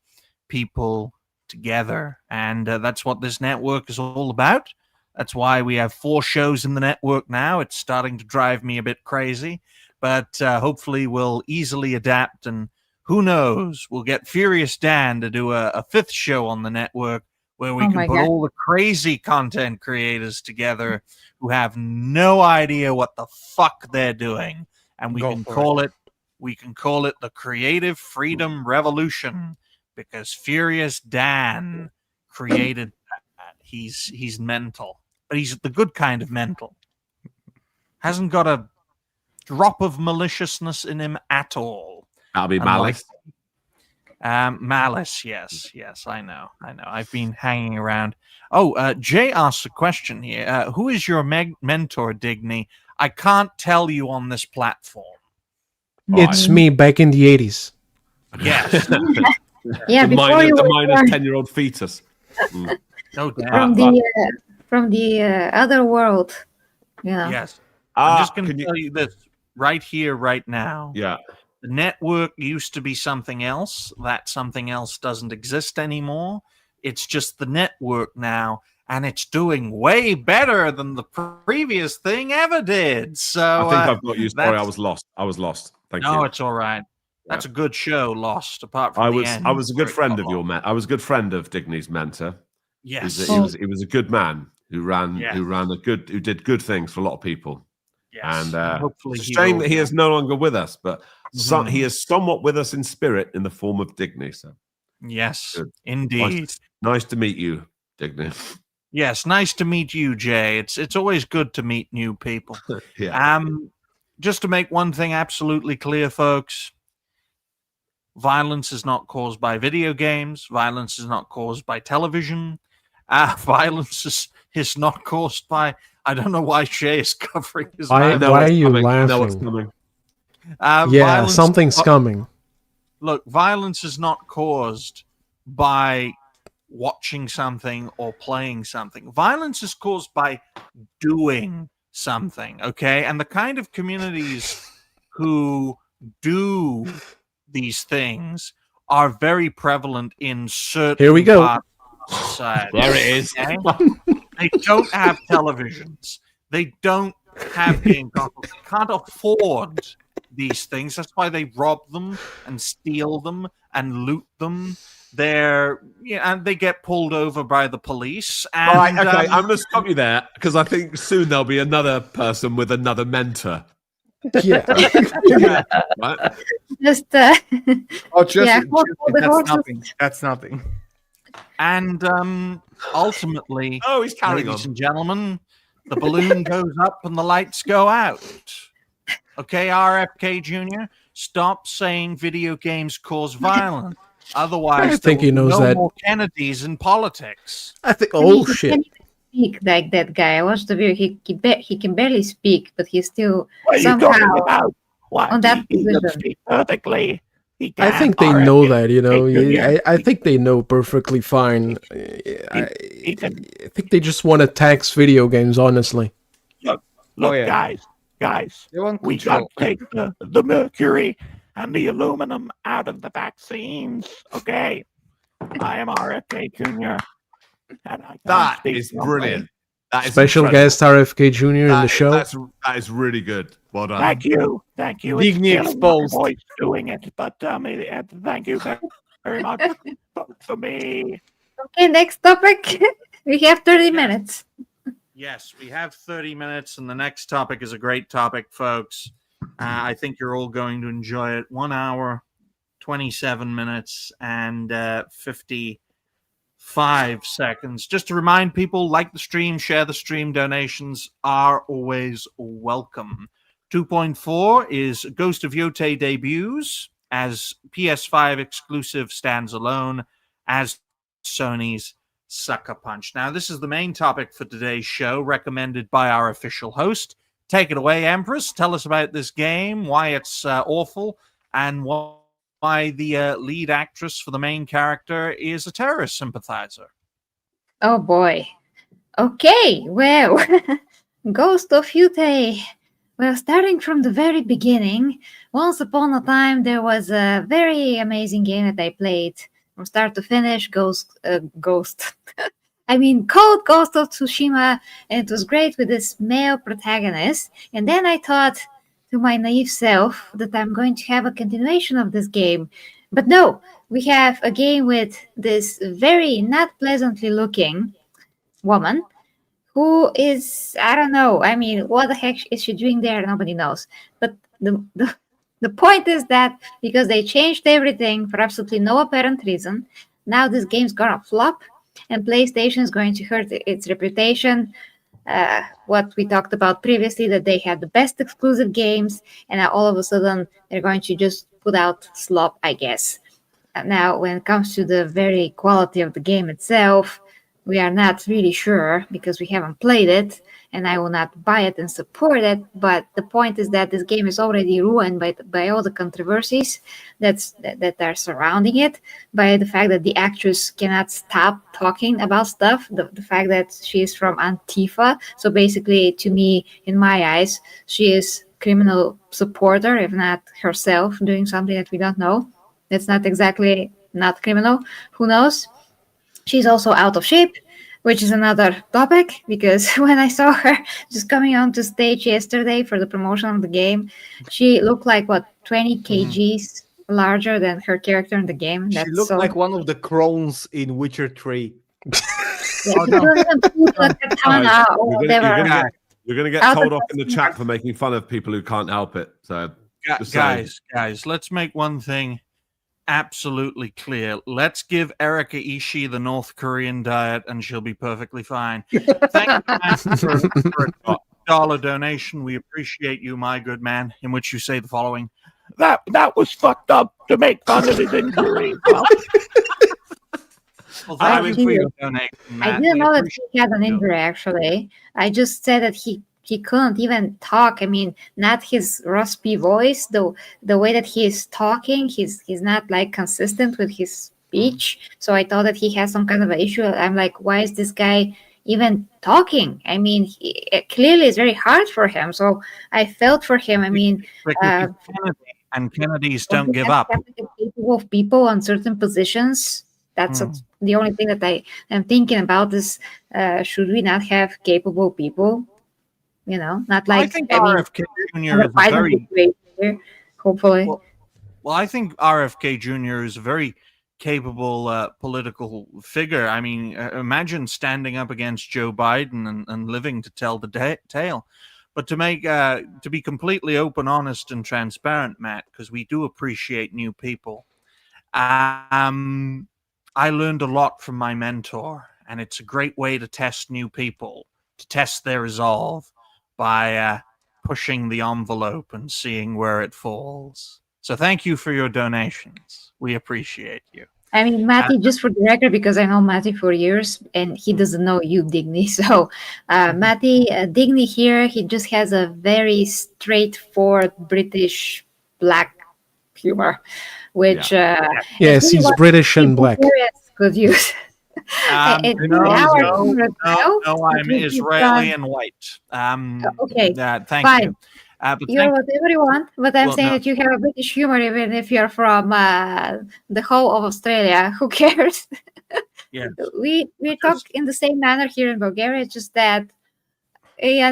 people together. And that's what this network is all about. That's why we have 4 shows in the network now. It's starting to drive me a bit crazy, but hopefully we'll easily adapt, and who knows, we'll get Furious Dan to do a 5th show on the network where we can put all the crazy content creators together who have no idea what the fuck they're doing, and we can call it the Creative Freedom Revolution, because Furious Dan created that. He's mental, but he's the good kind of mental. Hasn't got a drop of maliciousness in him at all. That'll be Unlike- Malice. Malice, yes, I know. I've been hanging around. Oh, Jay asks a question here. Who is your mentor, Digny? I can't tell you on this platform. It's me back in the 80s. Yes, Yeah, the before you were minus born 10-year-old fetus. Mm. no doubt. from the other world. Yeah. Yes, I'm just going can to you- tell you this right here, right now. Yeah. The network used to be something else. That something else doesn't exist anymore. It's just the network now, and it's doing way better than the previous thing ever did. So I think I've got you. Sorry, that's- I was lost. Thank no, you. it's all right. That's a good show. Lost, apart from I the was end. I was a good where it friend got of your lost. I was a good friend of Digny's mentor. Yes, He was a good man who did good things for a lot of people. yes. And hopefully it's a shame that he is no longer with us, but Mhm. he is somewhat with us in spirit in the form of Digny. So Yes, Good. indeed. nice to meet you, Digny. Yes, nice to meet you, Jay. It's always good to meet new people. Yeah. Just to make one thing absolutely clear, folks, violence is not caused by video games. Violence is not caused by television. Violence is not caused by. I don't know why Shay is covering his Why- mouth. why are you I know what's laughing? coming. Yeah, Violence- something's coming. Look, violence is not caused by watching something or playing something. Violence is caused by doing something, okay? And the kind of communities who do these things are very prevalent in certain Here we go. parts of society. There it is. Okay? They don't have televisions. They don't have game consoles. They can't afford these things. That's why they rob them and steal them and loot them. And they get pulled over by the police. And, All right, okay, I'm going to stop you there because I think soon there'll be another person with another mentor. Yeah. Right? Just Oh, just, Yeah, hold the that's horses. nothing. That's nothing. And ultimately, Oh, he's carrying ladies on. and gentlemen, the balloon goes up and the lights go out. Okay, RFK Jr., stop saying video games cause violence. Otherwise, I think there he will be knows no that. more Kennedys in politics. I think. I mean, Oh he shit! can't even speak like that guy. I watched the video. He can barely speak, but he's still somehow on that position. Perfectly. I think they know that. You know. I think they know perfectly fine. I think they just want to tax video games. Honestly. Look, yeah. guys, They want we got control. to take the mercury and the aluminum out of the vaccines. Okay, I am RFK Jr. And I can't That speak is normally. brilliant. That is Special incredible. guest RFK Jr. in the show. That is really good. Well done. Thank you. It's Digny killing my exposed. voice doing it, but thank you very much. Vote for me. Okay, next topic. We have 30 minutes. Yes, we have 30 minutes, and the next topic is a great topic, folks. I think you're all going to enjoy it. 1 hour, 27 minutes, and 55 seconds. Just to remind people, like the stream, share the stream. Donations are always welcome. 2.4 is Ghost of Yote debuts as PS5 exclusive, stands alone as Sony's Sucker Punch. Now, this is the main topic for today's show, recommended by our official host. Take it away, Empress. Tell us about this game, why it's awful, and why the lead actress for the main character is a terrorist sympathizer. Oh boy. Okay, well, Ghost of Yute. Well, starting from the very beginning, once upon a time there was a very amazing game that I played from start to finish. Code Ghost of Tsushima, and it was great with this male protagonist. And then I thought to my naive self that I'm going to have a continuation of this game. But no, we have a game with this very not pleasantly looking woman who is, I don't know, I mean, what the heck is she doing there? Nobody knows. But the point is that because they changed everything for absolutely no apparent reason, now this game's gonna flop and PlayStation is going to hurt its reputation what we talked about previously, that they had the best exclusive games, and now all of a sudden they're going to just put out slop, I guess. Now, when it comes to the very quality of the game itself, we are not really sure because we haven't played it, and I will not buy it and support it. But the point is that this game is already ruined by all the controversies that are surrounding it, by the fact that the actress cannot stop talking about stuff, the fact that she is from Antifa. So basically, to me, in my eyes, she is criminal supporter, if not herself doing something that we don't know. That's not exactly not criminal. Who knows? She's also out of shape, which is another topic because when I saw her just coming onto stage yesterday for the promotion of the game, she looked like what 20 kgs larger than her character in the game. She That's looked so. like one of the crones in Witcher 3. Yeah, you don't even put like a katana or whatever. You're gonna get Out of told off in the chat for making fun of people who can't help it. So, just saying. Guys, let's make one thing absolutely clear. Let's give Erika Ishii the North Korean diet and she'll be perfectly fine. Thank you, man, for a $2 donation. We appreciate you, my good man, in which you say the following. That was fucked up to make fun of his injury. Well, thank you for your donation, Matt. I didn't We know that appreciate he had an you. injury, actually. I just said that he couldn't even talk. I mean, not his raspy voice, though the way that he is talking, he's not like consistent with his speech. So I thought that he has some kind of an issue. I'm like, why is this guy even talking? I mean, it clearly is very hard for him. So I felt for him. I mean, Because he's Kennedy, and Kennedys don't give up. Capable of people on certain positions. That's the only thing that I am thinking about is should we not have capable people? You know, not like I think RFK Jr. is a very hopefully. Well, I think RFK Jr. is a very capable political figure. I mean, imagine standing up against Joe Biden and living to tell the tale. But to be completely open, honest, and transparent, Matt, because we do appreciate new people. I learned a lot from my mentor, and it's a great way to test new people, to test their resolve by pushing the envelope and seeing where it falls. So thank you for your donations. We appreciate you. I mean, Matty, just for the record, because I know Matty for years and he doesn't know you, Digny. So, Matty, Digny here, he just has a very straightforward British black humor, which yes, he's British and black. Could use. No, I'm Israeli and white. Okay, thank fine. you. You're whatever you want, but I'm saying that you have a British humor even if you're from the whole of Australia. Who cares? Yes. We talk in the same manner here in Bulgaria, just that when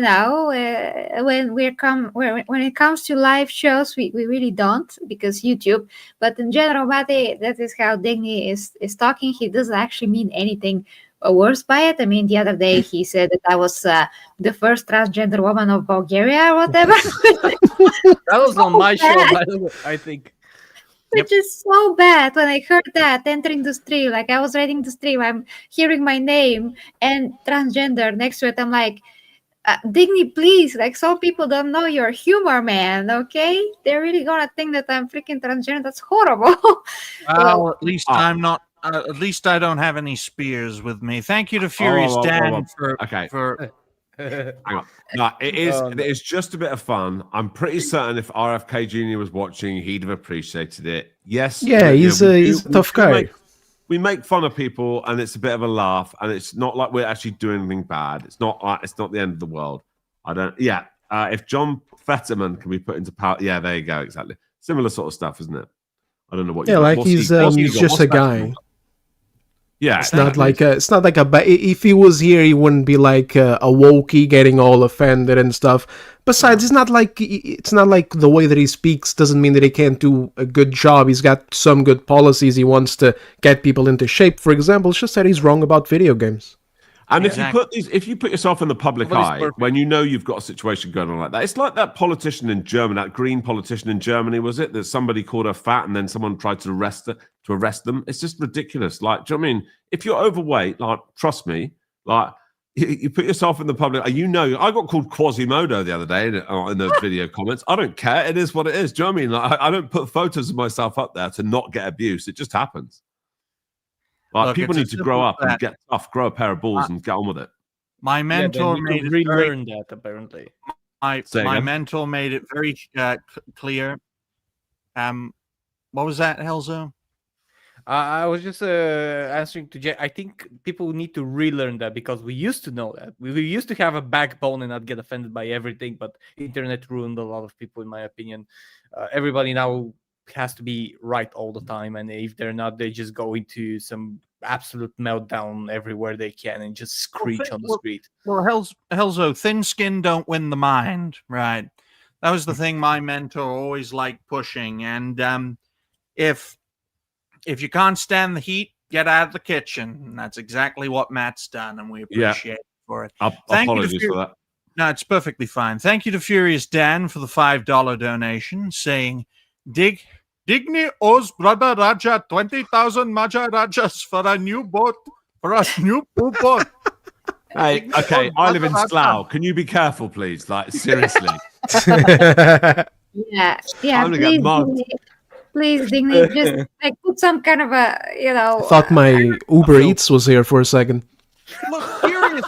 it comes to live shows, we really don't because YouTube. But in general, Mate, that is how Digny is talking. He doesn't actually mean anything worse by it. I mean, the other day he said that I was the first transgender woman of Bulgaria or whatever. That was on my show, by the way, I think. Which is so bad. When I heard that entering the stream, like I was reading the stream, I'm hearing my name and transgender next to it. I'm like, Digny, please, like some people don't know your humor, man, okay? They're really gonna think that I'm freaking transgender. That's horrible. Well, at least I'm not. At least I don't have any spears with me. Thank you to Furious Dan for. Hang on. No, it is just a bit of fun. I'm pretty certain if RFK Jr. was watching, he'd have appreciated it. Yes. Yeah, he's a tough guy. We make fun of people, and it's a bit of a laugh, and it's not like we're actually doing anything bad. It's not the end of the world. I don't. Yeah. If John Fetterman can be put into power, yeah, there you go. Exactly. Similar sort of stuff, isn't it? I don't know what. Yeah, like he's just a guy. Yeah, it's not like a. If he was here, he wouldn't be like a wokey getting all offended and stuff. Besides, it's not like the way that he speaks doesn't mean that he can't do a good job. He's got some good policies. He wants to get people into shape. For example, it's just that he's wrong about video games. And if you put yourself in the public eye, when you know you've got a situation going on like that, it's like that politician in Germany, that green politician in Germany, was it? That somebody called her fat and then someone tried to arrest them. It's just ridiculous. Like, do you know what I mean? If you're overweight, like, trust me, like, you put yourself in the public. You know, I got called Quasimodo the other day in the video comments. I don't care. It is what it is. Do you know what I mean? Like, I don't put photos of myself up there to not get abuse. It just happens. Like, Look, people it's need as to simple grow as up and that. get tough, grow a pair of balls, and get on with it. My Yeah, they mentor need made to it very, relearn that apparently. my Say again? mentor made it very clear. What was that, Helzo? I was just answering to Jay. I think people need to relearn that because we used to know that. We used to have a backbone and not get offended by everything, but internet ruined a lot of people, in my opinion. Everybody now has to be right all the time, and if they're not, they just go into some absolute meltdown everywhere they can and just screech on the street. Well, Helzo, thin skin don't win the mind, right? That was the thing my mentor always liked pushing. And if you can't stand the heat, get out of the kitchen. And that's exactly what Matt's done, and we appreciate it for it. Thank you to Apologies for that. No, it's perfectly fine. Thank you to Furious Dan for the $5 donation, saying, Digni Oz Brother Raja 20,000 Maharajas for a new boat, for a new boat. Hey, okay, I live in Slough. Can you be careful, please? Like, seriously. Yeah, I'm gonna get mugged. Please, Digny, just like put some kind of a, I thought my Uber Eats was here for a second. Look, Furious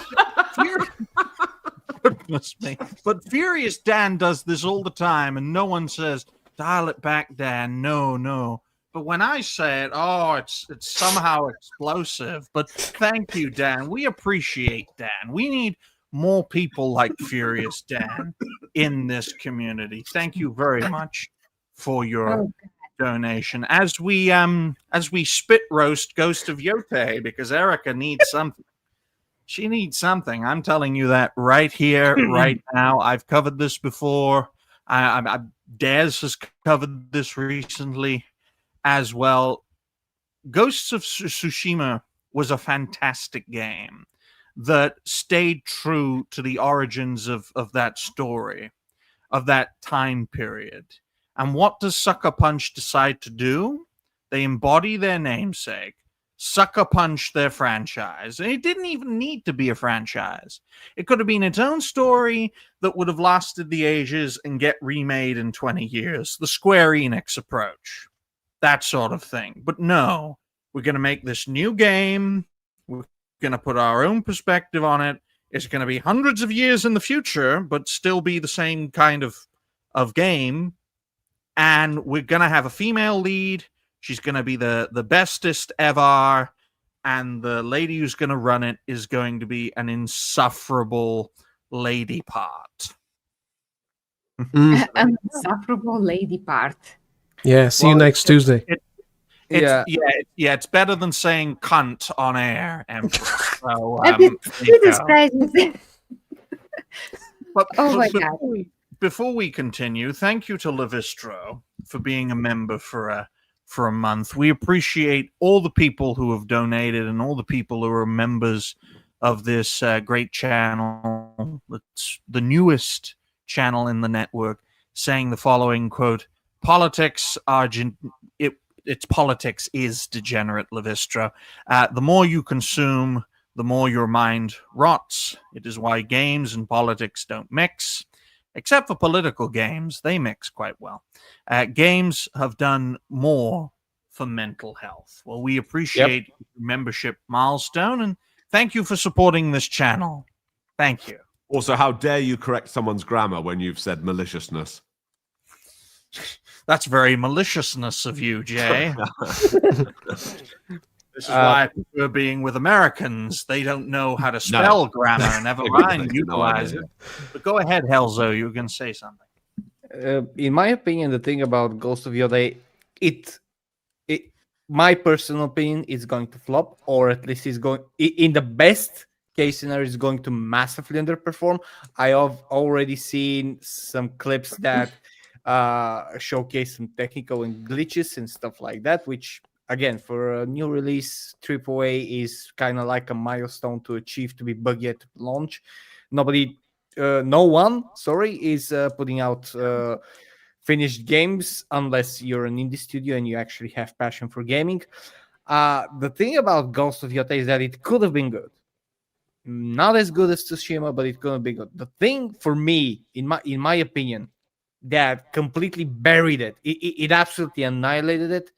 goodness me. But Furious Dan does this all the time, and no one says, dial it back, Dan. No. But when I say it, it's somehow explosive. But thank you, Dan. We appreciate Dan. We need more people like Furious Dan in this community. Thank you very much for your donation. As we spit roast Ghost of Yote, because Erica needs something. She needs something. I'm telling you that right here, right now. I've covered this before. Daz has covered this recently as well. Ghosts of Tsushima was a fantastic game that stayed true to the origins of that story, of that time period. And what does Sucker Punch decide to do? They embody their namesake, Sucker Punch their franchise. And it didn't even need to be a franchise. It could have been its own story that would have lasted the ages and get remade in 20 years. The Square Enix approach. That sort of thing. But no, we're going to make this new game. We're going to put our own perspective on it. It's going to be hundreds of years in the future, but still be the same kind of game. And we're going to have a female lead. She's going to be the bestest ever. And the lady who's going to run it is going to be an insufferable lady part. an insufferable lady part. Yeah, see you next Tuesday. It's better than saying cunt on air, Empress. So, Jesus Christ. But my God. Before we continue, thank you to Levistro for being a member for a month. We appreciate all the people who have donated and all the people who are members of this great channel. It's the newest channel in the network, saying the following quote: "Politics are its politics is degenerate, Levistro. The more you consume, the more your mind rots. It is why games and politics don't mix." Except for political games, they mix quite well. Games have done more for mental health. Well, we appreciate your membership milestone, and thank you for supporting this channel. Thank you. Also, how dare you correct someone's grammar when you've said maliciousness? That's very maliciousness of you, Jay. This is why I prefer being with Americans. They don't know how to spell grammar, never mind utilize it. But go ahead, Helzo. You were going to say something. In my opinion, the thing about Ghost of Yode, my personal opinion, is going to flop, or at least is going, in the best case scenario, is going to massively underperform. I have already seen some clips that showcase some technical and glitches and stuff like that, which, again, for a new release, AAA is kind of like a milestone to achieve, to be buggy at launch. No one is putting out finished games unless you're an indie studio and you actually have passion for gaming. The thing about Ghost of Yota is that it could have been good. not as good as Tsushima, but it's gonna be good. The thing for me, in my opinion, that completely buried it absolutely annihilated it,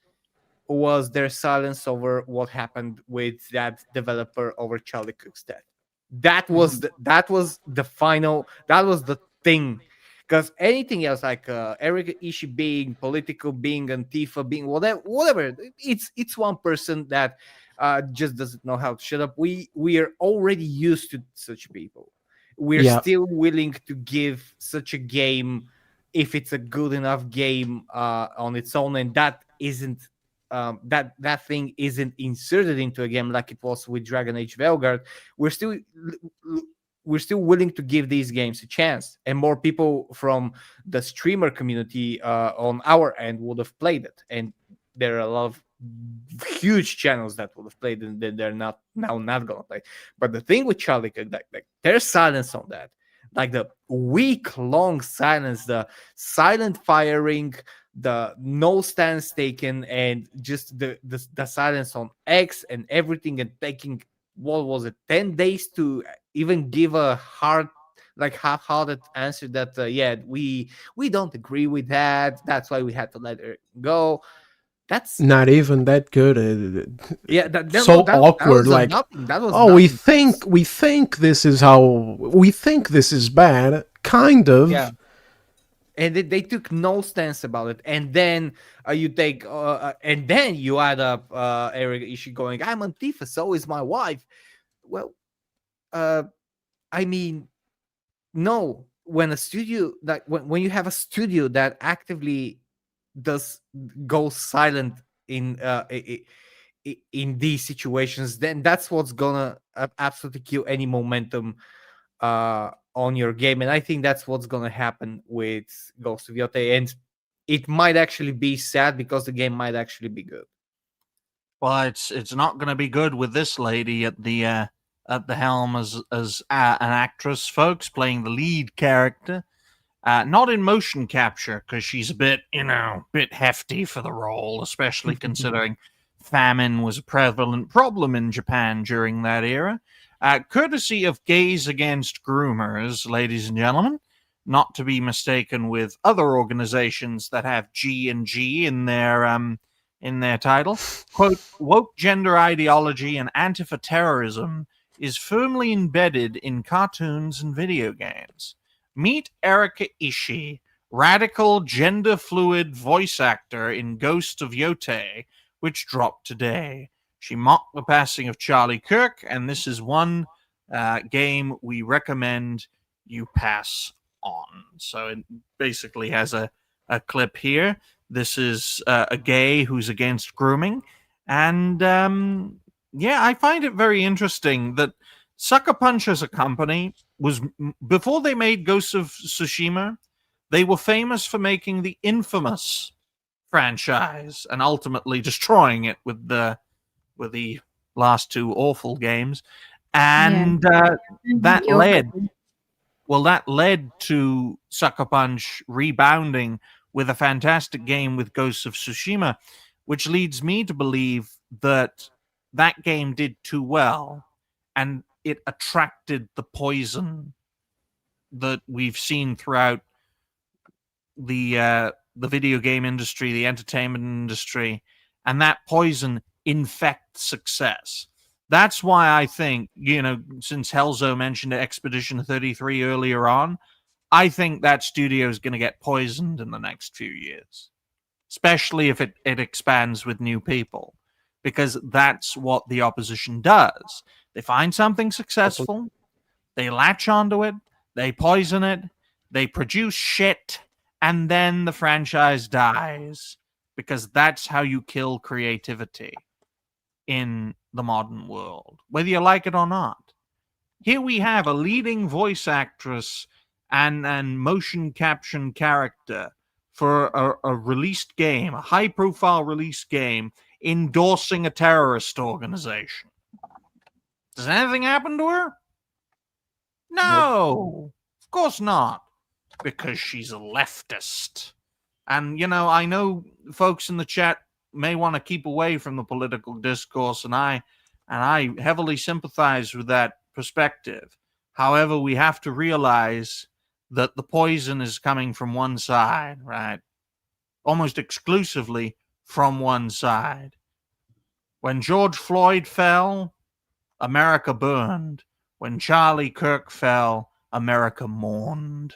was their silence over what happened with that developer over Charlie Cook's death. That was the final. That was the thing. Because anything else, like Eric Ishii being political, being Antifa, being whatever, it's one person that just doesn't know how to shut up. We are already used to such people. We're Yeah. still willing to give such a game if it's a good enough game on its own, and that isn't that thing isn't inserted into a game like it was with Dragon Age Velgard. We're still we're still willing to give these games a chance, and more people from the streamer community on our end would have played it. And there are a lot of huge channels that would have played and then they're not gonna play. But the thing with Charlie, like there's silence on that, like the week-long silence, the silent firing, the no stance taken, and just the silence on X and everything, and taking, what was it, 10 days to even give a hard, like half-hearted answer that yeah, we don't agree with that, that's why we had to let it go. That's Not even that good. yeah, So awkward. was Like, nothing. That was oh, nothing. we think this is how we think this is bad. Kind of. Yeah. And they took no stance about it. And then you take, and then you add up Eric Ishii going, "I'm Antifa, so is my wife." Well, I mean, no. When a studio, like when you have a studio that actively does go silent in in these situations, then that's what's gonna absolutely kill any momentum on your game. And I think that's what's gonna happen with Ghost of Yotei, and it might actually be sad because the game might actually be good. Well, it's not going to be good with this lady at the helm as an actress, folks, playing the lead character. Not in motion capture, because she's a bit, bit hefty for the role, especially considering famine was a prevalent problem in Japan during that era. Courtesy of Gays Against Groomers, ladies and gentlemen, not to be mistaken with other organizations that have G and G in their title. Quote, woke gender ideology and Antifa terrorism is firmly embedded in cartoons and video games. Meet Erika Ishii, radical gender fluid voice actor in Ghost of Yotei, which dropped today. She mocked the passing of Charlie Kirk, and this is one game we recommend you pass on. So it basically has a clip here. This is a gay who's against grooming. And yeah, I find it very interesting that Sucker Punch as a company was, before they made Ghost of Tsushima, they were famous for making the infamous franchise and ultimately destroying it with the last two awful games. And that led to Sucker Punch rebounding with a fantastic game with Ghost of Tsushima, which leads me to believe that that game did too well, and it attracted the poison that we've seen throughout the video game industry, the entertainment industry, and that poison infects success. That's why I think, since Helzo mentioned Expedition 33 earlier on, I think that studio is going to get poisoned in the next few years, especially if it expands with new people, because that's what the opposition does. They find something successful, they latch onto it, they poison it, they produce shit, and then the franchise dies, because that's how you kill creativity in the modern world, whether you like it or not. Here we have a leading voice actress and motion caption character for a released game, a high-profile released game, endorsing a terrorist organization. Does anything happen to her? No, of course not, because she's a leftist. And, I know folks in the chat may want to keep away from the political discourse, and I heavily sympathize with that perspective. However, we have to realize that the poison is coming from one side, right? Almost exclusively from one side. When George Floyd fell, America burned. When Charlie Kirk fell, America mourned.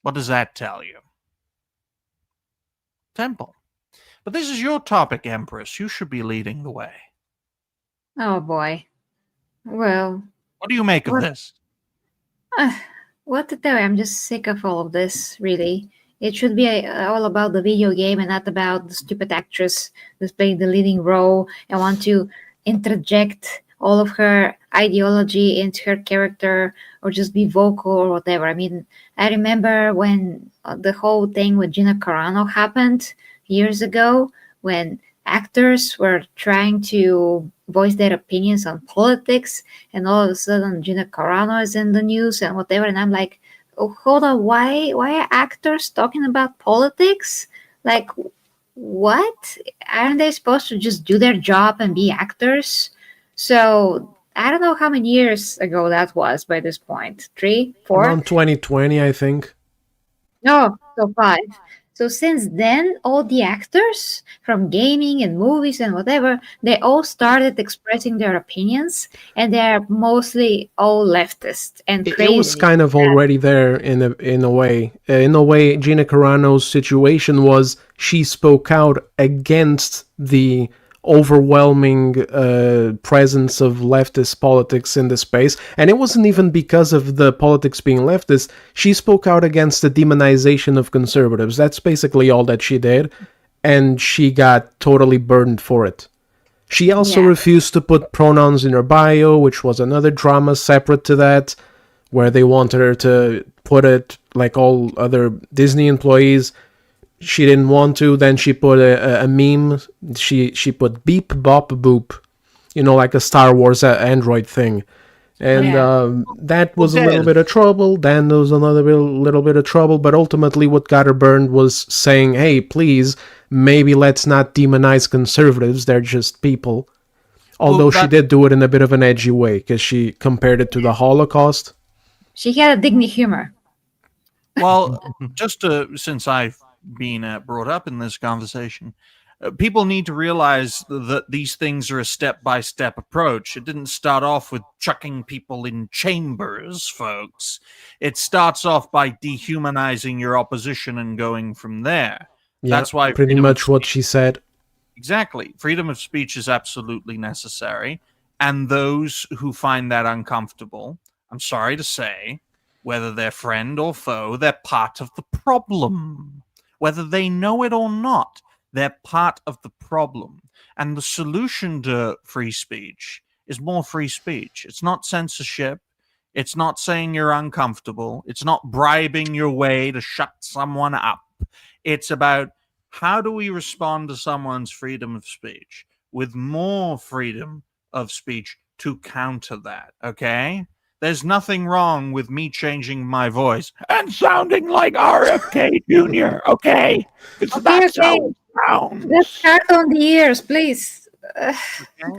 What does that tell you? Temple. But this is your topic, Empress. You should be leading the way. Oh boy. Well, What do you make of what this? what to tell you? I'm just sick of all of this, really. It should be all about the video game and not about the stupid actress who's playing the leading role and want to interject all of her ideology into her character or just be vocal or whatever. I mean, I remember when the whole thing with Gina Carano happened years ago when actors were trying to voice their opinions on politics, and all of a sudden Gina Carano is in the news and whatever, and I'm like, oh, hold on, why are actors talking about politics? Like, what? Aren't they supposed to just do their job and be actors? So I don't know how many years ago that was by this point. 3, 4? Around 2020, I think. No, so 5. So since then, all the actors from gaming and movies and whatever, they all started expressing their opinions, and they're mostly all leftist and It was crazy. kind of already there in a way. In a way, Gina Carano's situation was she spoke out against the overwhelming presence of leftist politics in the space, and it wasn't even because of the politics being leftist. She spoke out against the demonization of conservatives. That's basically all that she did, and she got totally burned for it. She also Yeah. refused to put pronouns in her bio, which was another drama separate to that, where they wanted her to put it like all other Disney employees. She didn't want to. Then she put a meme. She put beep bop boop, like a Star Wars Android thing, and Yeah. that was a little Des. bit of trouble. Then there was another little bit of trouble. But ultimately, what got her burned was saying, "Hey, please, maybe let's not demonize conservatives. They're just people." Although she that- did do it in a bit of an edgy way, because she compared it to the Holocaust. She had a digny humor. Well, since I've been brought up in this conversation, people need to realize that these things are a step-by-step approach. It didn't start off with chucking people in chambers, folks. It starts off by dehumanizing your opposition and going from there. Yeah, That's why pretty freedom of much what speech- she said. Exactly. Freedom of speech is absolutely necessary. And those who find that uncomfortable, I'm sorry to say, whether they're friend or foe, they're part of the problem. Whether they know it or not, they're part of the problem. And the solution to free speech is more free speech. It's not censorship. It's not saying you're uncomfortable. It's not bribing your way to shut someone up. It's about how do we respond to someone's freedom of speech with more freedom of speech to counter that, okay? There's nothing wrong with me changing my voice. And sounding like RFK Jr., okay? Because Okay, that's how okay. it sounds. Let's start on the ears, please. Okay?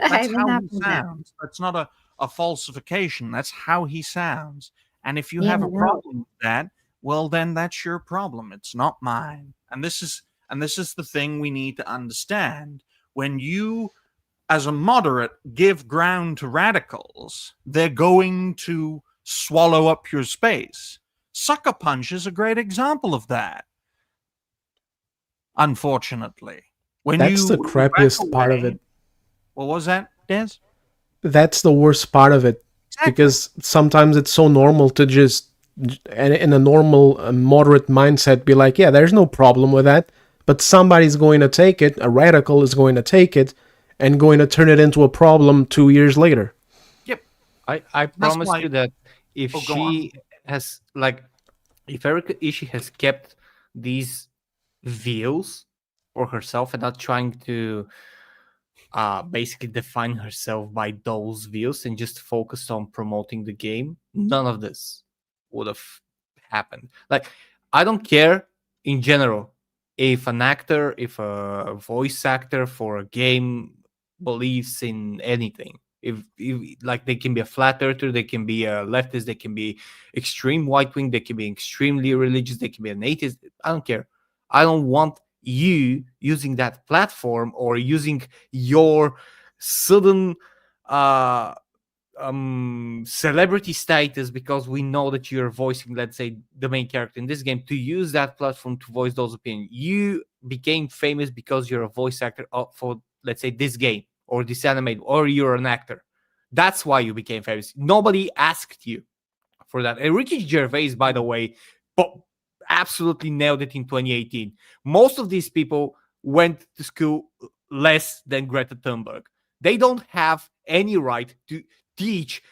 That's I'm how enough he of that. sounds. That's not a falsification. That's how he sounds. And if you Yeah, have I a know. problem with that, well, then that's your problem. It's not mine. And this is the thing we need to understand. When you, as a moderate, give ground to radicals, they're going to swallow up your space. Sucker Punch is a great example of that. Unfortunately, when That's you the back crappiest part of away- it. What was that, Des? That's the worst part of it. Exactly. Because sometimes it's so normal to just, in a normal, moderate mindset, be like, yeah, there's no problem with that. But somebody's going to take it, a radical is going to take it, and going to turn it into a problem 2 years later. Yep. I promise why- you that if Oh, go on. she has if Erica Ishii has kept these views for herself and not trying to basically define herself by those views and just focused on promoting the game, none of this would have happened. Like, I don't care in general if an actor, if a voice actor for a game believes in anything. If like they can be a flat earther, they can be a leftist, they can be extreme right wing, they can be extremely religious, they can be an atheist. I don't care. I don't want you using that platform or using your sudden uh celebrity status because we know that you're voicing, let's say, the main character in this game, to use that platform to voice those opinions. You became famous because you're a voice actor for, let's say, this game or this anime, or you're an actor. That's why you became famous. Nobody asked you for that. And Ricky Gervais, by the way, absolutely nailed it in 2018. Most of these people went to school less than Greta Thunberg. They don't have any right to teach,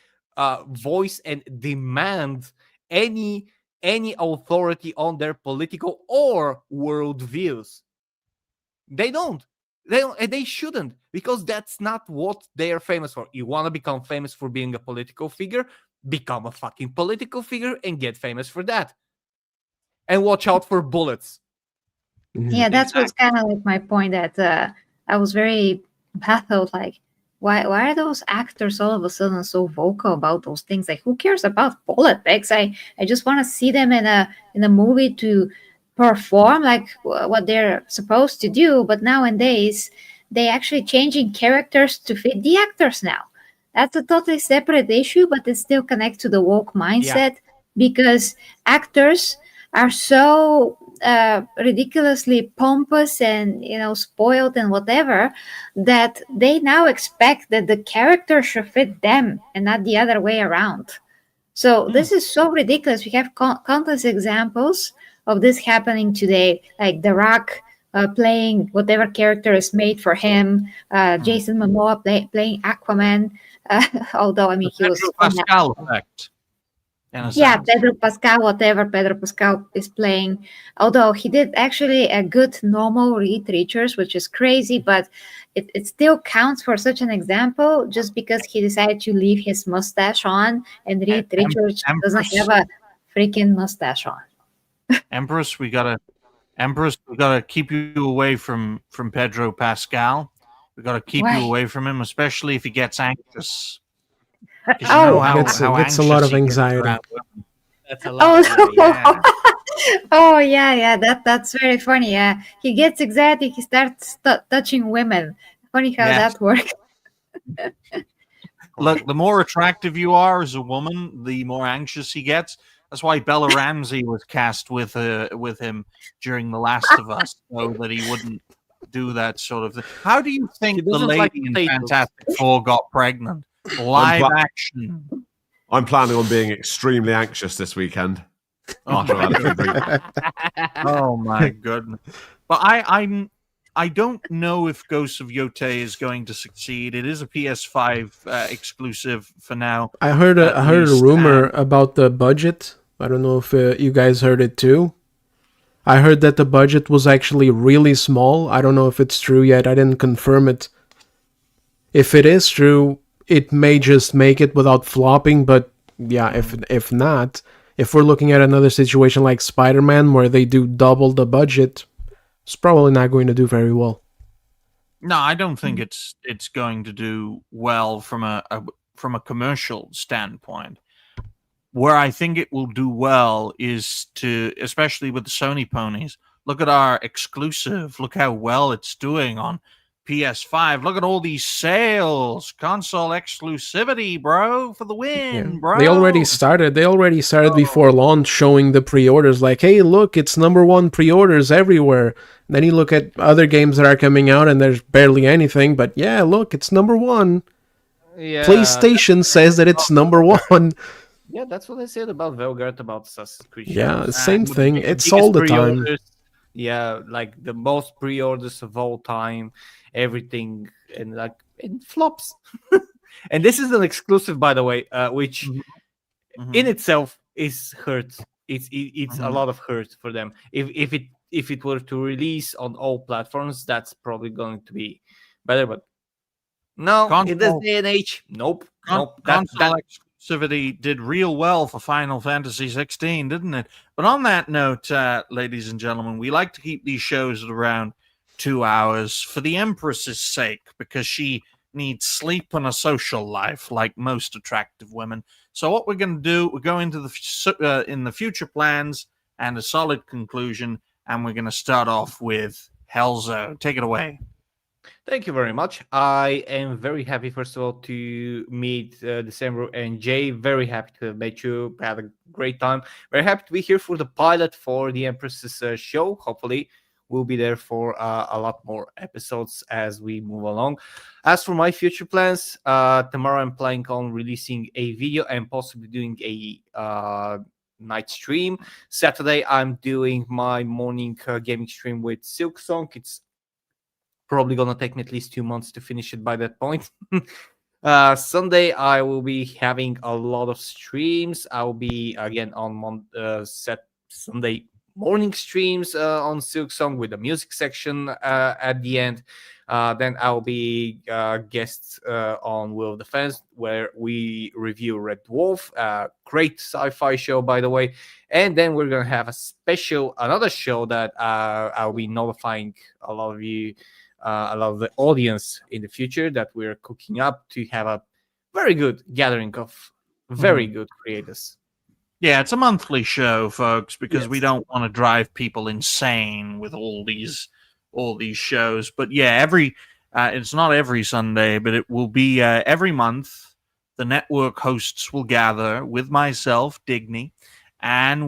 voice, and demand any authority on their political or world views. They don't. They don't, and they shouldn't, because that's not what they are famous for. You want to become famous for being a political figure? Become a fucking political figure and get famous for that. And watch out for bullets. Yeah, that's what's kind of like my point, that I was very baffled. Like, why are those actors all of a sudden so vocal about those things? Like, who cares about politics? I just want to see them in a movie to perform like what they're supposed to do. But nowadays, they actually changing characters to fit the actors now. That's a totally separate issue, but it still connects to the woke mindset, because actors are so ridiculously pompous and spoiled and whatever, that they now expect that the character should fit them and not the other way around. So this is so ridiculous. We have countless examples of this happening today, like The Rock playing whatever character is made for him, Jason Momoa playing Aquaman, although I mean he was Pascal effect. Yeah, Pedro Pascal, whatever Pedro Pascal is playing. Although he did actually a good normal Reed Richards, which is crazy, but it still counts for such an example just because he decided to leave his mustache on, and Reed Richards doesn't have a freaking mustache on. Empress, we gotta keep you away from Pedro Pascal. We gotta keep Why? you away from him, especially if he gets anxious. Gets a lot of anxiety. That's a lot. Oh, oh yeah, that's very funny. Yeah, he gets anxiety. He starts touching women. Funny how that works. Look, the more attractive you are as a woman, the more anxious he gets. That's why Bella Ramsey was cast with him during The Last of Us, so that he wouldn't do that sort of thing. How do you think the lady in Fantastic Four got pregnant? Live action. I'm planning on being extremely anxious this weekend. Oh my goodness! But I don't know if Ghosts of Yotei is going to succeed. It is a PS5 exclusive for now. I heard a rumor about the budget. I don't know if you guys heard it too. I heard that the budget was actually really small. I don't know if it's true yet. I didn't confirm it. If it is true, it may just make it without flopping, but yeah, if not, if we're looking at another situation like Spider-Man where they do double the budget, it's probably not going to do very well. No, I don't think it's going to do well from a commercial standpoint. Where I think it will do well is especially with the Sony ponies, look at our exclusive. Look how well it's doing on PS5. Look at all these sales. Console exclusivity, bro, for the win, bro. They already started before launch, showing the pre-orders like, hey, look, it's #1 pre-orders everywhere. And then you look at other games that are coming out and there's barely anything, but yeah, look, it's #1. Yeah, PlayStation says that it's #1. Yeah, that's what I said about Velgart, about Assassin's Creed. Yeah, same thing. It's all the time. Yeah, like the most pre-orders of all time, everything, and like it flops. And this is an exclusive, by the way, which in itself is hurt. It's a lot of hurt for them. If it were to release on all platforms, that's probably going to be better. But no, in this day and age, nope. Console exclusivity did real well for Final Fantasy 16, didn't it? But on that note, ladies and gentlemen, we like to keep these shows at around 2 hours for the Empress's sake, because she need sleep and a social life like most attractive women. So what we're going to do, we're going to in the future plans and a solid conclusion, and we're going to start off with Helzo. Take it away. Thank you very much. I am very happy, first of all, to meet December and Jay. Very happy to have met you. Had a great time. Very happy to be here for the pilot for the Empress's show. Hopefully, we'll be there for a lot more episodes as we move along. As for my future plans, tomorrow I'm planning on releasing a video and possibly doing a night stream. Saturday, I'm doing my morning gaming stream with Silk Song. It's probably gonna take me at least 2 months to finish it by that point. Sunday, I will be having a lot of streams. I will be again on set Sunday morning streams on Silk Song with the music section at the end. Then I'll be guests on Will of the Fence, where we review Red Dwarf, great sci-fi show, by the way. And then we're gonna have another show that I'll be notifying a lot of you, a lot of the audience in the future, that we're cooking up to have a very good gathering of very good creators. Yeah, it's a monthly show, folks, because we Yes. don't want to drive people insane with all these shows. But yeah, it's not every Sunday, but it will be every month. The network hosts will gather with myself, Digny, and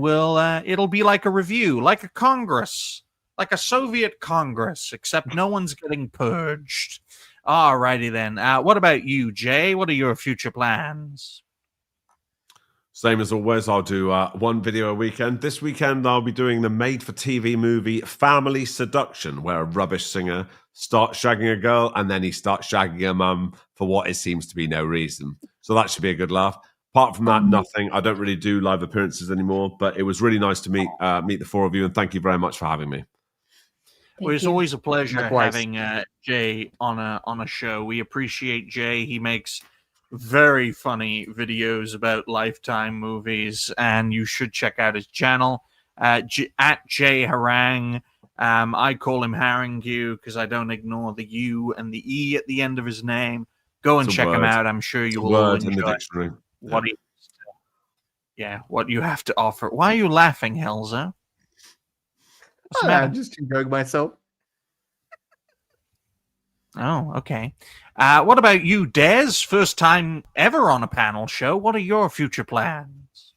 it'll be like a review, like a Congress, like a Soviet Congress, except no one's getting purged. Alrighty then. What about you, Jay? What are your future plans? Same as always, I'll do one video a weekend. This weekend, I'll be doing the made-for-TV movie Family Seduction, where a rubbish singer starts shagging a girl and then he starts shagging her mum for what it seems to be no reason. So that should be a good laugh. Apart from that, nothing. I don't really do live appearances anymore, but it was really nice to meet the four of you, and thank you very much for having me. Well, it's always a pleasure Likewise. having Jay on a show. We appreciate Jay. He makes very funny videos about Lifetime movies, and you should check out his channel at Jay Harang. I call him Harangue because I don't ignore the U and the E at the end of his name. Go and It's a check him word. out. I'm sure you It's a will all word in the enjoy dictionary. what what you have to offer. Why are you laughing, Helza? What's the matter? I'm just enjoying myself. Oh, okay. What about you, Des? First time ever on a panel show. What are your future plans?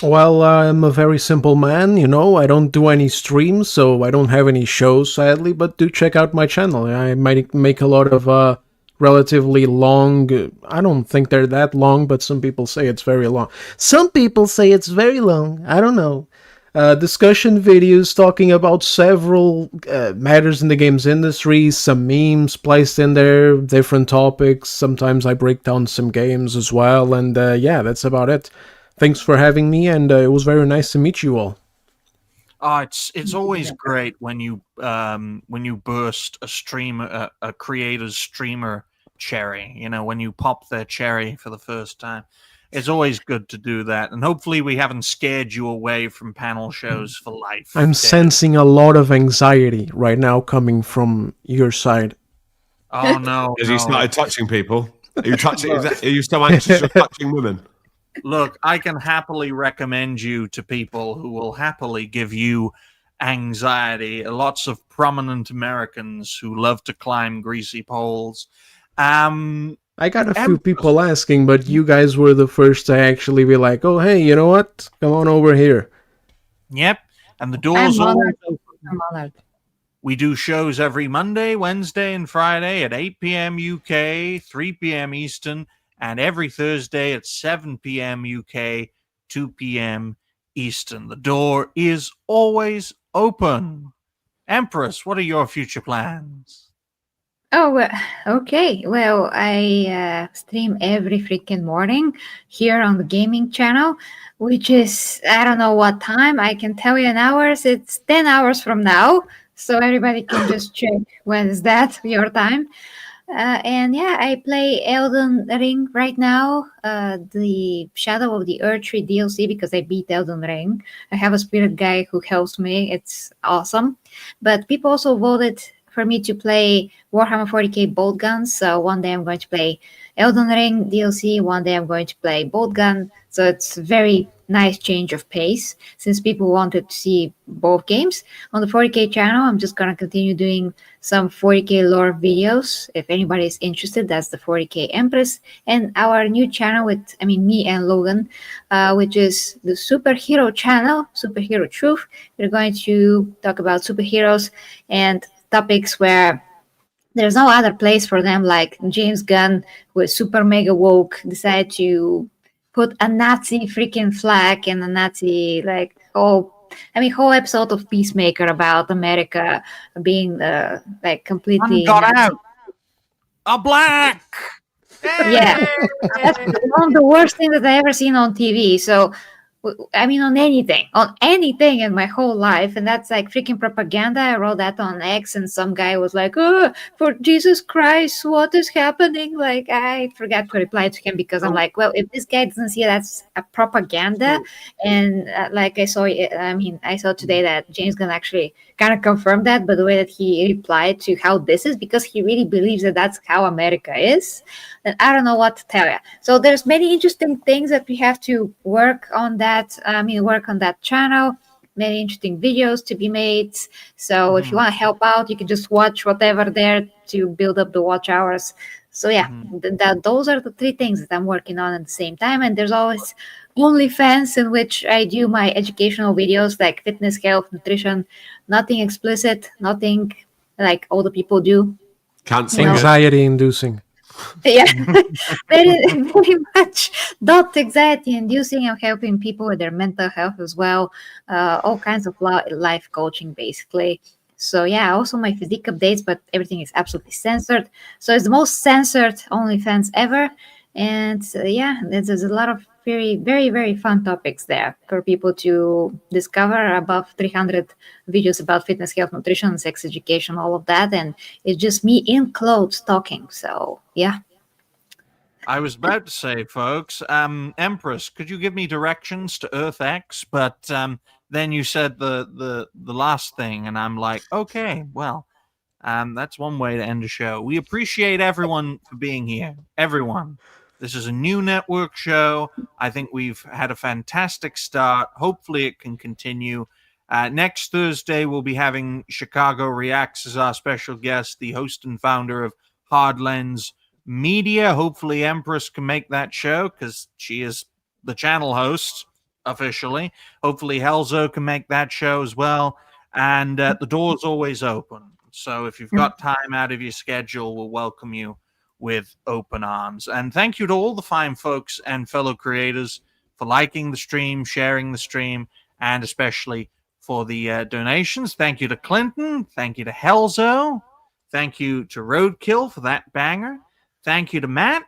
Well, I'm a very simple man, I don't do any streams, so I don't have any shows, sadly, but do check out my channel. I might make a lot of relatively long, I don't think they're that long, but some people say it's very long. Some people say it's very long, I don't know. Discussion videos talking about several matters in the games industry, some memes placed in there, different topics. Sometimes I break down some games as well, and yeah, that's about it. Thanks for having me, and it was very nice to meet you all. Oh, it's always great when you burst a creator's streamer cherry. When you pop their cherry for the first time. It's always good to do that, and hopefully we haven't scared you away from panel shows for life. I'm Dave. sensing a lot of anxiety right now coming from your side. Oh no! Because no. you started touching people. Are you touching? Are you so anxious you're touching women? Look, I can happily recommend you to people who will happily give you anxiety. Lots of prominent Americans who love to climb greasy poles. I got a few people asking, but you guys were the first to actually be like, oh, hey, you know what? Come on over here. Yep. And the doors I'm always honored. open. I'm honored. We do shows every Monday, Wednesday, and Friday at 8 p.m. UK, 3 p.m. Eastern, and every Thursday at 7 p.m. UK, 2 p.m. Eastern. The door is always open. Empress, what are your future plans? Oh, okay. Well, I stream every freaking morning here on the gaming channel, which is, I don't know what time. I can tell you in hours. It's 10 hours from now. So everybody can just check when is that your time. And yeah, I play Elden Ring right now, the Shadow of the Earth Tree DLC, because I beat Elden Ring. I have a spirit guy who helps me. It's awesome. But people also voted for me to play Warhammer 40k bolt guns. So one day I'm going to play Elden Ring DLC, one day I'm going to play bolt gun. So it's a very nice change of pace since people wanted to see both games. On the 40k channel, I'm just gonna continue doing some 40k lore videos. If anybody is interested, that's the 40k Empress. And our new channel with, me and Logan, which is the superhero channel, Superhero Truth. We're going to talk about superheroes and topics where there's no other place for them, like James Gunn with Super Mega Woke decided to put a Nazi freaking flag and a Nazi whole episode of Peacemaker about America being One completely got Nazi. out. A black. Yeah, that's one of the worst things that I ever seen on TV. So, on anything in my whole life, and that's like freaking propaganda. I wrote that on X, and some guy was like, "Oh, for Jesus Christ, what is happening?" Like, I forgot to reply to him because I'm like, well, if this guy doesn't see that's a propaganda, and I saw today that James Gunn actually kind of confirmed that, but the way that he replied to how this is because he really believes that that's how America is, then I don't know what to tell you. So there's many interesting things that we have to work on that channel. Many interesting videos to be made. So if you want to help out, you can just watch whatever there to build up the watch hours. So yeah, those are the three things that I'm working on at the same time. And there's always OnlyFans in which I do my educational videos like fitness, health, nutrition, nothing explicit, nothing like all the people do. Cancer. You know? Anxiety inducing. Yeah, very much not anxiety inducing. I'm helping people with their mental health as well, all kinds of life coaching basically. So yeah, also my physique updates, but everything is absolutely censored. So it's the most censored OnlyFans ever. And there's a lot of very, very, very fun topics there for people to discover. Above 300 videos about fitness, health, nutrition, sex education, all of that. And it's just me in clothes talking. So yeah. I was about to say, folks, Empress, could you give me directions to Earth X? But then you said the last thing, and I'm like, okay, well, that's one way to end a show. We appreciate everyone for being here. Everyone. This is a new network show. I think we've had a fantastic start. Hopefully, it can continue. Next Thursday, we'll be having Chicago Reacts as our special guest, the host and founder of Hard Lens Media. Hopefully, Empress can make that show because she is the channel host officially. Hopefully, Helzo can make that show as well. And the door's always open. So if you've got time out of your schedule, we'll welcome you with open arms. And thank you to all the fine folks and fellow creators for liking the stream, sharing the stream, and especially for the donations. Thank you to Clinton. Thank you to Helzo. Thank you to Roadkill for that banger. Thank you to Matt.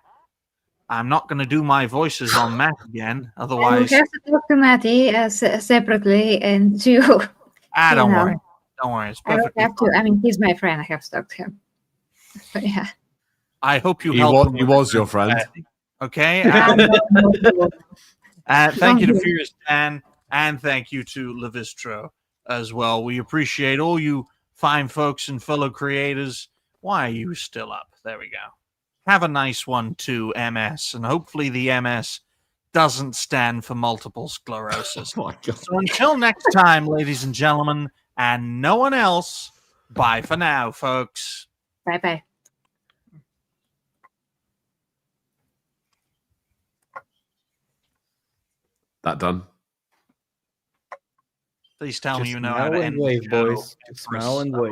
I'm not going to do my voices on Matt again. Otherwise, we have to talk to Matty separately and to. don't worry. Don't worry. It's I don't perfectly have to. fine. He's my friend. I have to talk to him. But yeah. I hope you He help was, him he with was the your friend. Okay. No. Thank you to Don't do it. Furious Dan, and thank you to Levistro as well. We appreciate all you fine folks and fellow creators. Why are you still up? There we go. Have a nice one too, MS, and hopefully the MS doesn't stand for multiple sclerosis. Oh my God. So until next time, ladies and gentlemen, and no one else, bye for now, folks. Bye bye. That done. Please tell me Just you know how smile to and end the wave, show. boys. Just smile and wave.